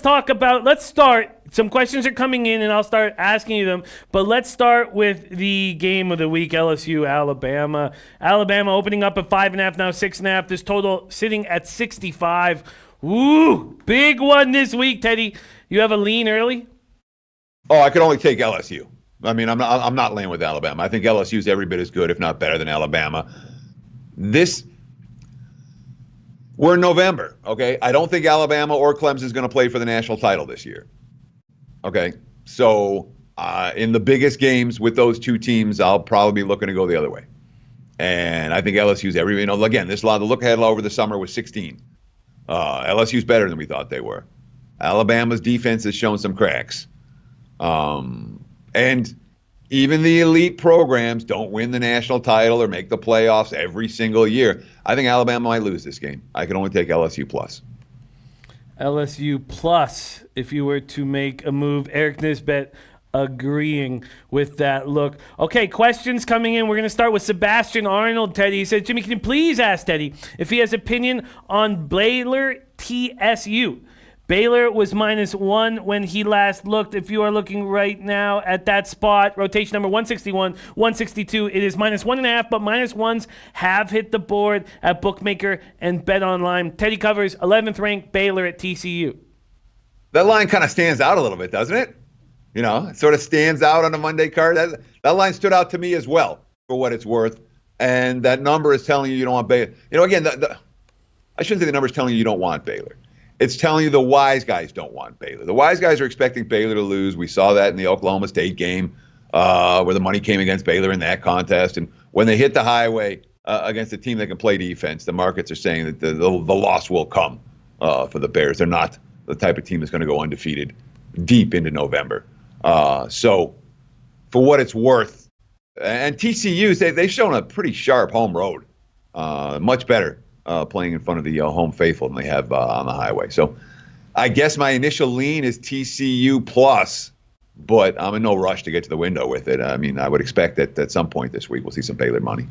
start. Some questions are coming in, and I'll start asking you them. But let's start with the game of the week, LSU, Alabama. Alabama opening up at 5.5, now 6.5. This total sitting at 65. Woo! Big one this week, Teddy. You have a lean early? Oh, I could only take LSU. I mean, I'm not laying with Alabama. I think LSU is every bit as good, if not better, than Alabama. We're in November, okay? I don't think Alabama or Clemson is going to play for the national title this year. Okay, so in the biggest games with those two teams, I'll probably be looking to go the other way. And I think LSU's again, the look ahead over the summer was 16. LSU's better than we thought they were. Alabama's defense has shown some cracks. And even the elite programs don't win the national title or make the playoffs every single year. I think Alabama might lose this game. I can only take LSU plus. LSU plus, if you were to make a move. Eric Nisbet agreeing with that look. Okay, questions coming in. We're going to start with Sebastian Arnold, Teddy. He says, Jimmy, can you please ask Teddy if he has opinion on Baylor TSU? Baylor was -1 when he last looked. If you are looking right now at that spot, rotation number 161, 162, it is -1.5, but -1s have hit the board at Bookmaker and Bet Online. Teddy covers 11th ranked Baylor at TCU. That line kind of stands out a little bit, doesn't it? You know, it sort of stands out on the Monday card. That line stood out to me as well, for what it's worth. And that number is telling you don't want Baylor. You know, again, I shouldn't say the number is telling you don't want Baylor. It's telling you the wise guys don't want Baylor. The wise guys are expecting Baylor to lose. We saw that in the Oklahoma State game where the money came against Baylor in that contest. And when they hit the highway against a team that can play defense, the markets are saying that the loss will come for the Bears. They're not the type of team that's going to go undefeated deep into November. So for what it's worth, and TCU, they've shown a pretty sharp home road, much better. Playing in front of the home faithful than they have on the highway. So I guess my initial lean is TCU plus, but I'm in no rush to get to the window with it. I mean, I would expect that at some point this week we'll see some Baylor money.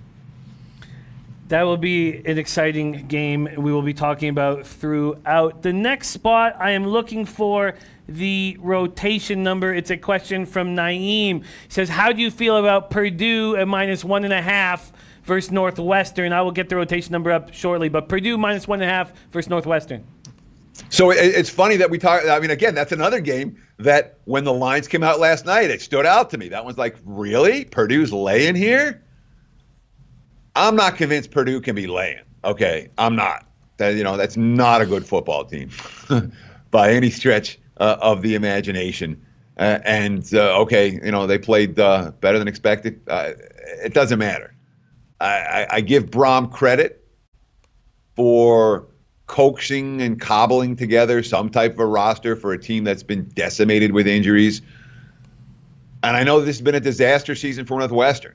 That will be an exciting game we will be talking about throughout. The next spot, I am looking for the rotation number. It's a question from Naeem. He says, how do you feel about Purdue at -1.5 versus Northwestern? I will get the rotation number up shortly, but Purdue -1.5 versus Northwestern. So it's funny that we talk. I mean, again, that's another game that when the lines came out last night, it stood out to me. That one's like, really? Purdue's laying here? I'm not convinced Purdue can be laying. Okay, I'm not. That's not a good football team by any stretch of the imagination. Okay, they played better than expected. It doesn't matter. I give Brom credit for coaxing and cobbling together some type of a roster for a team that's been decimated with injuries. And I know this has been a disaster season for Northwestern.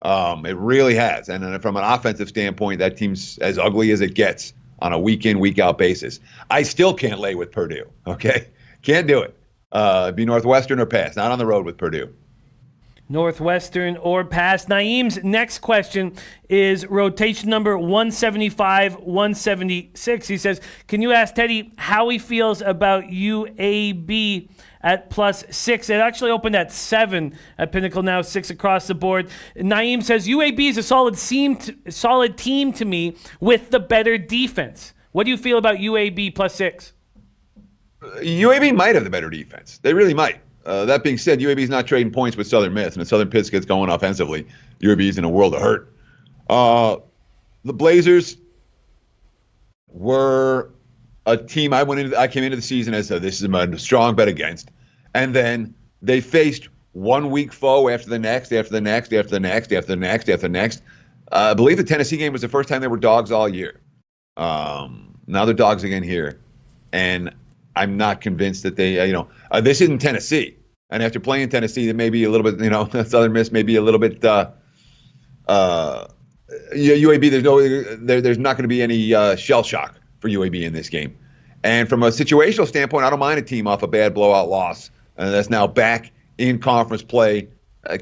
It really has. And from an offensive standpoint, that team's as ugly as it gets on a week-in, week-out basis. I still can't lay with Purdue, okay? Can't do it. Be Northwestern or pass, not on the road with Purdue. Northwestern or pass. Naeem's next question is rotation number 175, 176. He says, can you ask Teddy how he feels about UAB at +6? It actually opened at 7 at Pinnacle, now 6 across the board. Naeem says, UAB is a solid team to me with the better defense. What do you feel about UAB +6? UAB might have the better defense. They really might. That being said, UAB is not trading points with Southern Miss, and if Southern Miss gets going offensively, UAB is in a world of hurt. The Blazers were a team I came into the season as this is a strong bet against, and then they faced one weak foe after the next, after the next, after the next, after the next, after the next. I believe the Tennessee game was the first time they were dogs all year. Now they're dogs again here, and I'm not convinced that they, this isn't Tennessee. And after playing Tennessee, they may be a little bit, Southern Miss may be a little bit, UAB, there's not going to be any shell shock for UAB in this game. And from a situational standpoint, I don't mind a team off a bad blowout loss that's now back in conference play,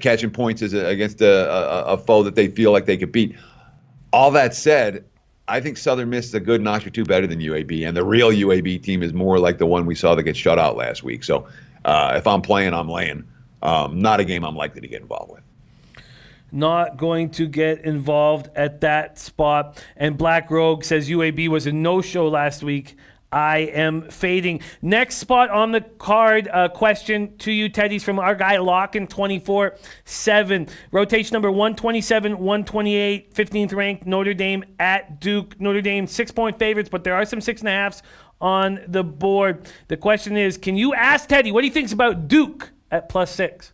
catching points against a foe that they feel like they could beat. All that said, I think Southern Miss is a good notch or two better than UAB, and the real UAB team is more like the one we saw that get shut out last week. So if I'm playing, I'm laying. Not a game I'm likely to get involved with. Not going to get involved at that spot. And Black Rogue says UAB was a no-show last week. I am fading. Next spot on the card, question to you, Teddy's from our guy Lockin 24/7. Rotation number 127, 128, 15th ranked Notre Dame at Duke. Notre Dame 6-point favorites, but there are some 6.5s on the board. The question is, can you ask Teddy what he thinks about Duke at +6?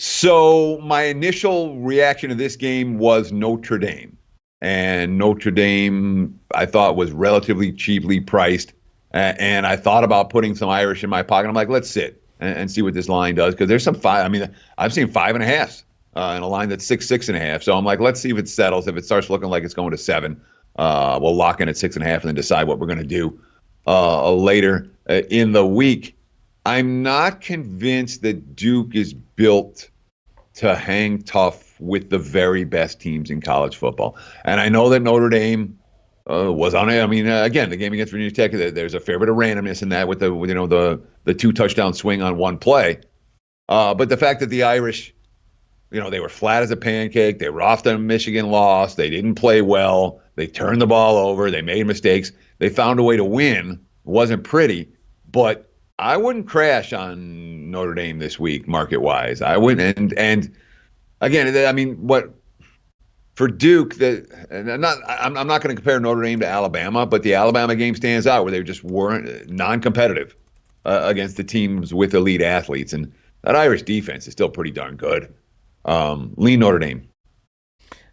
So my initial reaction to this game was Notre Dame. And Notre Dame, I thought, was relatively cheaply priced. And I thought about putting some Irish in my pocket. I'm like, let's sit and see what this line does. Because there's some I've seen 5.5s in a line that's 6.5. So I'm like, let's see if it settles. If it starts looking like it's going to 7, we'll lock in at 6.5 and then decide what we're going to do later in the week. I'm not convinced that Duke is built to hang tough with the very best teams in college football. And I know that Notre Dame was on it. I mean, again, the game against Virginia Tech, there's a fair bit of randomness in that with the 2-touchdown swing on one play. But the fact that the Irish, they were flat as a pancake. They were off to a Michigan loss. They didn't play well. They turned the ball over. They made mistakes. They found a way to win. It wasn't pretty, but I wouldn't crash on Notre Dame this week, market-wise. I wouldn't. And again, I mean, what for Duke? I'm not going to compare Notre Dame to Alabama, but the Alabama game stands out where they just weren't non-competitive against the teams with elite athletes, and that Irish defense is still pretty darn good. Lean Notre Dame.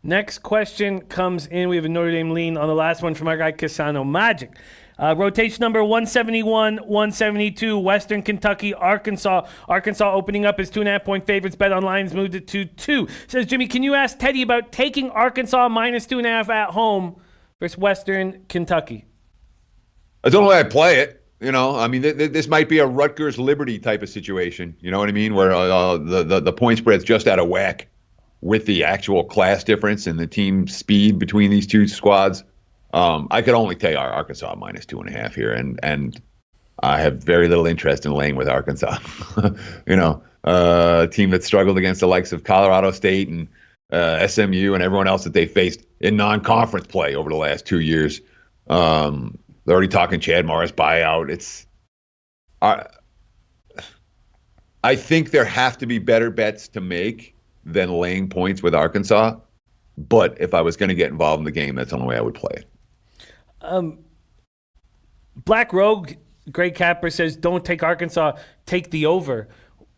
Next question comes in. We have a Notre Dame lean on the last one from our guy Casano Magic. Rotation number 171, 172, Western Kentucky, Arkansas. Arkansas opening up as 2.5-point favorites. Bet Online's moved it to 2. Says, Jimmy, can you ask Teddy about taking Arkansas minus 2.5 at home versus Western Kentucky? That's the only way I play it. I mean, this might be a Rutgers Liberty type of situation. You know what I mean? Where the point spread's just out of whack with the actual class difference and the team speed between these two squads. I could only take Arkansas minus 2.5 here, and I have very little interest in laying with Arkansas. A team that struggled against the likes of Colorado State and SMU and everyone else that they faced in non-conference play over the last 2 years. They're already talking Chad Morris buyout. I think there have to be better bets to make than laying points with Arkansas. But if I was going to get involved in the game, that's the only way I would play it. Black Rogue, Greg Capper says, don't take Arkansas, take the over.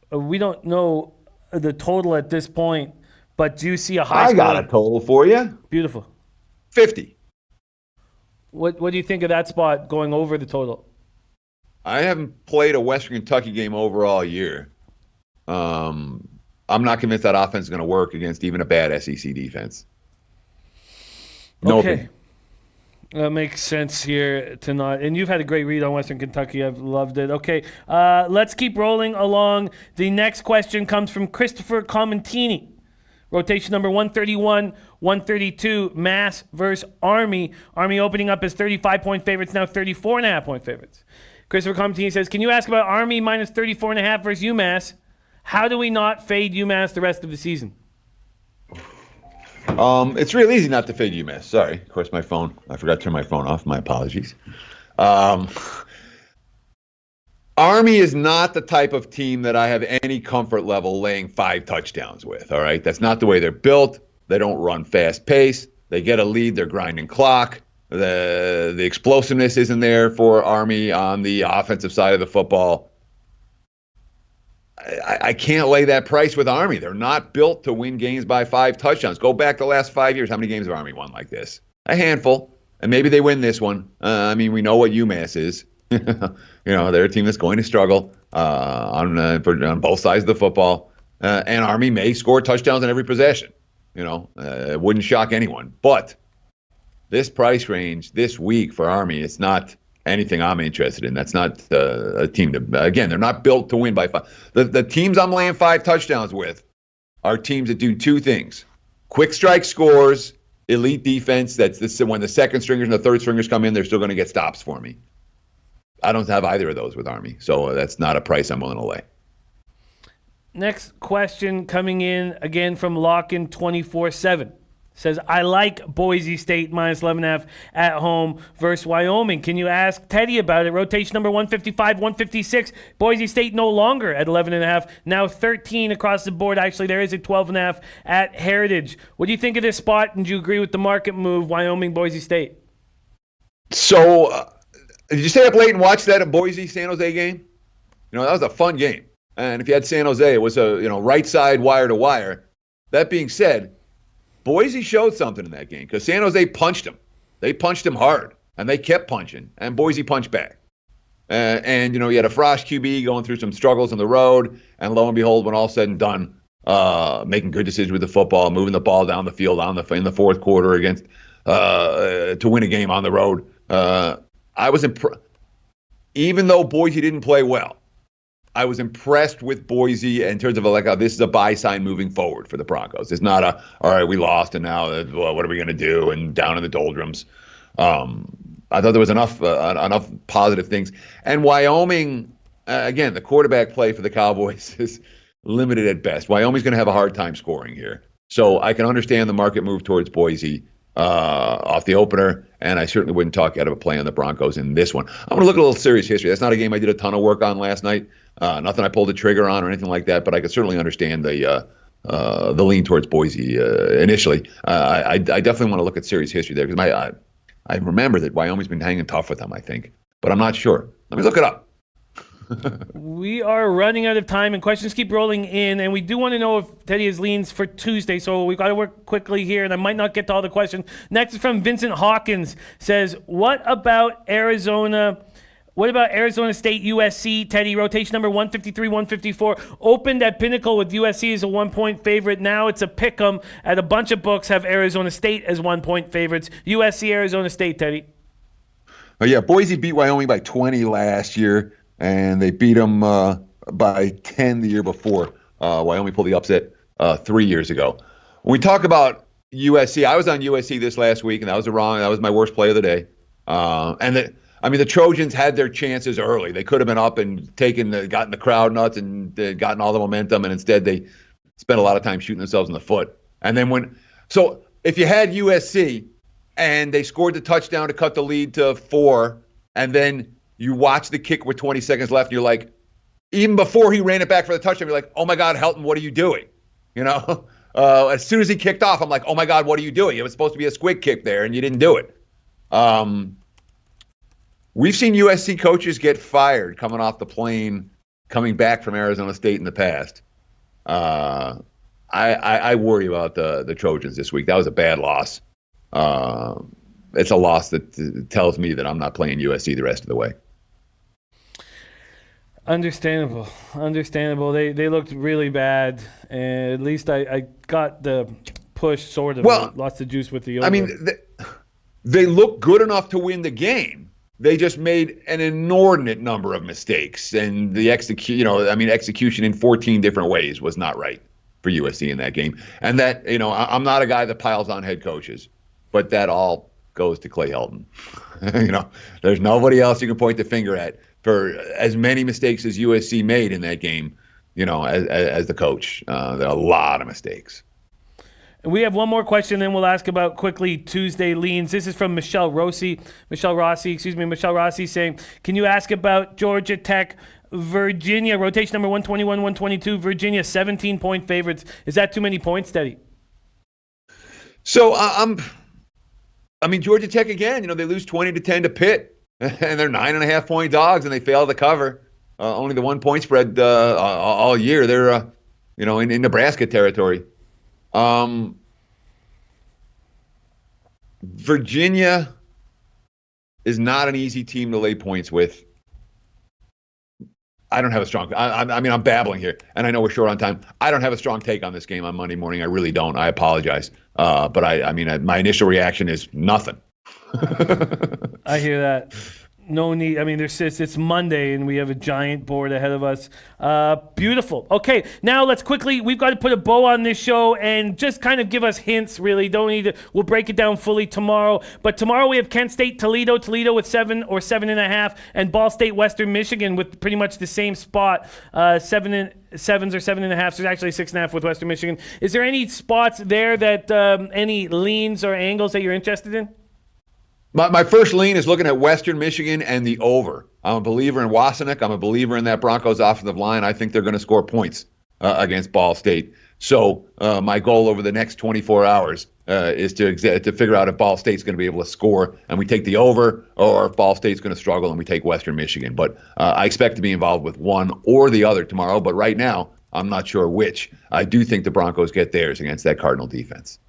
We don't know the total at this point, but do you see a high score? I got a total for you. Beautiful. 50. What do you think of that spot going over the total? I haven't played a Western Kentucky game over all year. I'm not convinced that offense is going to work against even a bad SEC defense. No okay. opinion. That makes sense here to not. And you've had a great read on Western Kentucky. I've loved it. Okay, let's keep rolling along. The next question comes from Christopher Commentini. Rotation number 131, 132, Mass versus Army. Army opening up as 35-point favorites, now 34.5-point favorites. Christopher Commentini says, can you ask about Army minus 34.5 versus UMass? How do we not fade UMass the rest of the season? It's real easy not to fade UMass. Sorry. Of course, I forgot to turn my phone off. My apologies. Army is not the type of team that I have any comfort level laying 5 touchdowns with, all right? That's not the way they're built. They don't run fast pace. They get a lead, they're grinding clock. The explosiveness isn't there for Army on the offensive side of the football. I can't lay that price with Army. They're not built to win games by 5 touchdowns. Go back the last 5 years. How many games have Army won like this? A handful. And maybe they win this one. I mean, we know what UMass is. They're a team that's going to struggle on both sides of the football. And Army may score touchdowns in every possession. It wouldn't shock anyone. But this price range this week for Army, it's not anything I'm interested in. That's not a team again, they're not built to win by 5. The teams I'm laying 5 touchdowns with are teams that do 2 things. Quick strike scores, elite defense. When the second stringers and the third stringers come in, they're still going to get stops for me. I don't have either of those with Army, so that's not a price I'm willing to lay. Next question coming in again from Lockin 24/7. Says, I like Boise State minus 11.5 at home versus Wyoming. Can you ask Teddy about it? Rotation number 155, 156. Boise State no longer at 11.5. Now 13 across the board. Actually, there is a 12.5 at Heritage. What do you think of this spot? And do you agree with the market move, Wyoming, Boise State? So, did you stay up late and watch that Boise-San Jose game? That was a fun game. And if you had San Jose, it was a right side wire to wire. That being said, Boise showed something in that game because San Jose punched them. They punched them hard, and they kept punching, and Boise punched back. And you had a Frost QB going through some struggles on the road, and lo and behold, when all said and done, making good decisions with the football, moving the ball down the field in the fourth quarter against to win a game on the road. I was impressed. Even though Boise didn't play well, I was impressed with Boise in terms of this is a buy sign moving forward for the Broncos. It's not all right, we lost and now what are we going to do and down in the doldrums. I thought there was enough positive things. And Wyoming, again, the quarterback play for the Cowboys is limited at best. Wyoming's going to have a hard time scoring here. So I can understand the market move towards Boise off the opener, and I certainly wouldn't talk out of a play on the Broncos in this one. I'm going to look at a little serious history. That's not a game I did a ton of work on last night. Nothing I pulled the trigger on or anything like that, but I could certainly understand the lean towards Boise initially. I definitely want to look at serious history there because I remember that Wyoming's been hanging tough with them, I think, but I'm not sure. Let me look it up. We are running out of time, and questions keep rolling in, and we do want to know if Teddy has leans for Tuesday, so we've got to work quickly here, and I might not get to all the questions. Next is from Vincent Hawkins, says, what about Arizona State USC, Teddy? Rotation number 153, 154. Opened at Pinnacle with USC as a 1-point favorite. Now it's a pick 'em, and a bunch of books have Arizona State as 1-point favorites. USC, Arizona State, Teddy. Oh, yeah, Boise beat Wyoming by 20 last year, and they beat them by 10 the year before. Wyoming pulled the upset 3 years ago. When we talk about USC, I was on USC this last week, and that was my worst play of the day. The Trojans had their chances early. They could have been up and gotten the crowd nuts and gotten all the momentum, and instead they spent a lot of time shooting themselves in the foot. And then if you had USC and they scored the touchdown to cut the lead to 4, and then you watch the kick with 20 seconds left, and you're like, even before he ran it back for the touchdown, you're like, oh my God, Helton, what are you doing? As soon as he kicked off, I'm like, oh my God, what are you doing? It was supposed to be a squib kick there, and you didn't do it. We've seen USC coaches get fired coming off the plane, coming back from Arizona State in the past. I worry about the Trojans this week. That was a bad loss. It's a loss that tells me that I'm not playing USC the rest of the way. Understandable. They looked really bad. And at least I got the push sort of. Well, lost the juice with the over. I mean, they look good enough to win the game. They just made an inordinate number of mistakes, and the execution in 14 different ways was not right for USC in that game. And that, I'm not a guy that piles on head coaches, but that all goes to Clay Helton. There's nobody else you can point the finger at for as many mistakes as USC made in that game, as the coach. There are a lot of mistakes. We have one more question, then we'll ask about quickly Tuesday leans. This is from Michelle Rossi saying, can you ask about Georgia Tech, Virginia, rotation number 121, 122, Virginia, 17-point favorites. Is that too many points, Teddy? So Georgia Tech again, they lose 20-10 to Pitt, and they're 9.5-point dogs, and they fail to cover. Only the 1-point spread all year. They're, in Nebraska territory. Virginia is not an easy team to lay points with. I don't have a strong. I'm babbling here, and I know we're short on time. I don't have a strong take on this game on Monday morning. I really don't. I apologize. But my initial reaction is nothing. I hear that. No need. I mean, it's Monday, and we have a giant board ahead of us. Beautiful. Okay, now we've got to put a bow on this show and just kind of give us hints, really. Don't need to. We'll break it down fully tomorrow. But tomorrow we have Kent State, Toledo with 7 or 7.5, and Ball State, Western Michigan with pretty much the same spot, 7s or 7.5. There's actually 6.5 with Western Michigan. Is there any spots there that any leans or angles that you're interested in? My first lean is looking at Western Michigan and the over. I'm a believer in Wasenick. I'm a believer in that Broncos offensive line. I think they're going to score points against Ball State. So my goal over the next 24 hours is to figure out if Ball State's going to be able to score and we take the over, or if Ball State's going to struggle and we take Western Michigan. But I expect to be involved with one or the other tomorrow. But right now, I'm not sure which. I do think the Broncos get theirs against that Cardinal defense.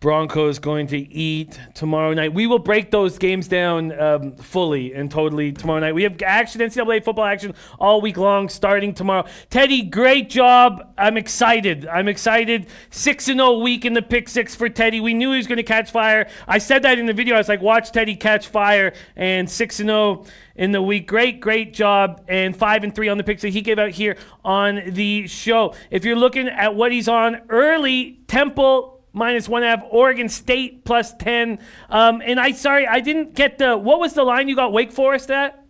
Broncos going to eat tomorrow night. We will break those games down fully and totally tomorrow night. We have action, NCAA football action all week long starting tomorrow. Teddy, great job. I'm excited. 6-0 week in the pick six for Teddy. We knew he was going to catch fire. I said that in the video. I was like, watch Teddy catch fire, and 6-0 in the week. Great job. And 5-3 on the picks that he gave out here on the show. If you're looking at what he's on early, Temple -1.5, Oregon State +10. And I didn't get what was the line you got Wake Forest at?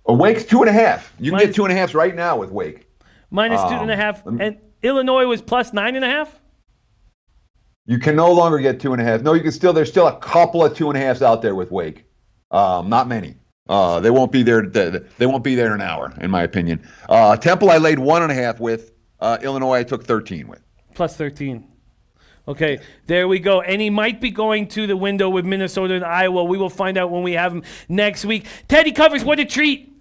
Wake's 2.5. You can get 2.5s right now with Wake. -2.5. And Illinois was +9.5? You can no longer get 2.5. No, you can still, there's still a couple of 2.5s out there with Wake. Not many. They won't be there. They won't be there in an hour, in my opinion. Temple, I laid 1.5 with. Illinois, I took 13 with. +13. Okay, there we go. And he might be going to the window with Minnesota and Iowa. We will find out when we have him next week. Teddy Covers, what a treat.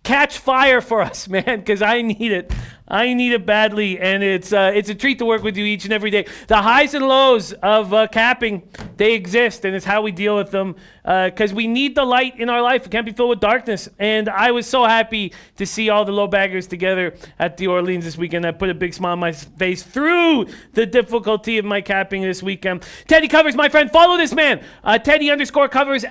Catch fire for us, man, because I need it. I need it badly, and it's a treat to work with you each and every day. The highs and lows of capping, they exist, and it's how we deal with them because we need the light in our life. It can't be filled with darkness, and I was so happy to see all the low baggers together at the Orleans this weekend. That put a big smile on my face through the difficulty of my capping this weekend. Teddy Covers, my friend, follow this man. Teddy_Covers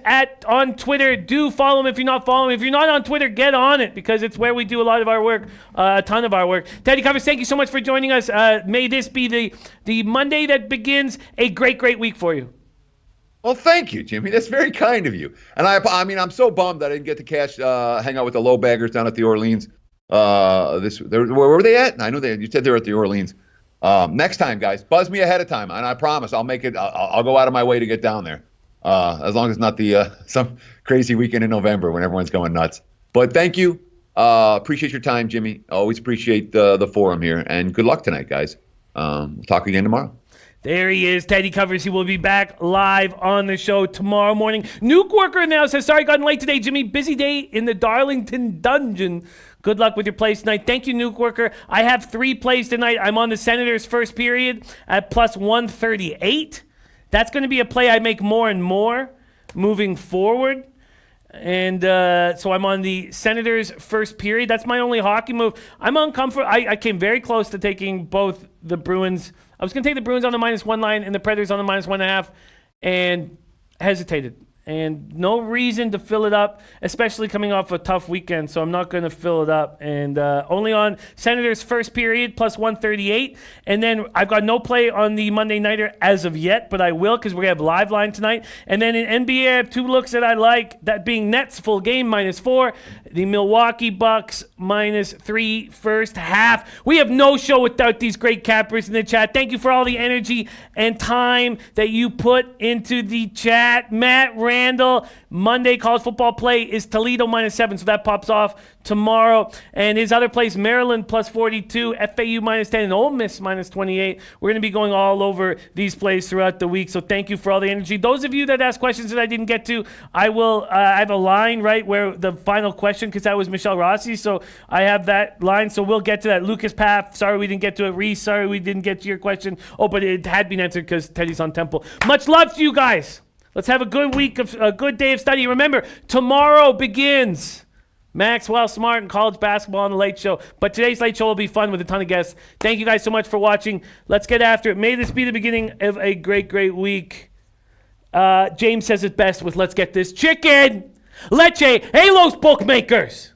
on Twitter. Do follow him if you're not following him. If you're not on Twitter, get on it because it's where we do a lot of our work, a ton of our work. Teddy Covers, thank you so much for joining us. May this be the Monday that begins a great week for you. Well, thank you, Jimmy. That's very kind of you. And I mean, I'm so bummed that I didn't get to hang out with the low baggers down at the Orleans. Where were they at? I know you said they were at the Orleans. Next time, guys, buzz me ahead of time, and I promise I'll make it. I'll go out of my way to get down there. As long as it's not the some crazy weekend in November when everyone's going nuts. But thank you. Appreciate your time, Jimmy. Always appreciate the forum here, and good luck tonight, guys. We'll talk again tomorrow. There he is, Teddy Covers. He will be back live on the show tomorrow morning. Nuke Worker now says, sorry, gotten late today, Jimmy. Busy day in the Darlington dungeon. Good luck with your plays tonight. Thank you, Nuke Worker. I have 3 plays tonight. I'm on the Senators' first period at +138. That's going to be a play I make more and more moving forward. And so I'm on the Senators' first period. That's my only hockey move. I'm on comfort. I came very close to taking both the Bruins. I was going to take the Bruins on the -1 line and the Predators on the -1.5 and hesitated. And no reason to fill it up, especially coming off a tough weekend. So I'm not going to fill it up. And only on Senators' first period, +138. And then I've got no play on the Monday Nighter as of yet, but I will because we're going to have live line tonight. And then in NBA, I have 2 looks that I like, that being Nets full game, -4. The Milwaukee Bucks, -3 first half. We have no show without these great cappers in the chat. Thank you for all the energy and time that you put into the chat. Matt Randall, Monday college football play is Toledo -7, so that pops off tomorrow. And his other plays, Maryland +42, FAU -10, and Ole Miss -28. We're going to be going all over these plays throughout the week, so thank you for all the energy. Those of you that asked questions that I didn't get to, I will. I have a line right where the final question, because that was Michelle Rossi, so I have that line, so we'll get to that. Lucas Paff, sorry we didn't get to it. Reese, sorry we didn't get to your question. Oh, but it had been answered because Teddy's on Temple. Much love to you guys. Let's have a good week, a good day of study. Remember, tomorrow begins Maxwell Smart and college basketball on the Late Show. But today's Late Show will be fun with a ton of guests. Thank you guys so much for watching. Let's get after it. May this be the beginning of a great week. James says it best with "Let's get this chicken. Leche. Hey, los bookmakers.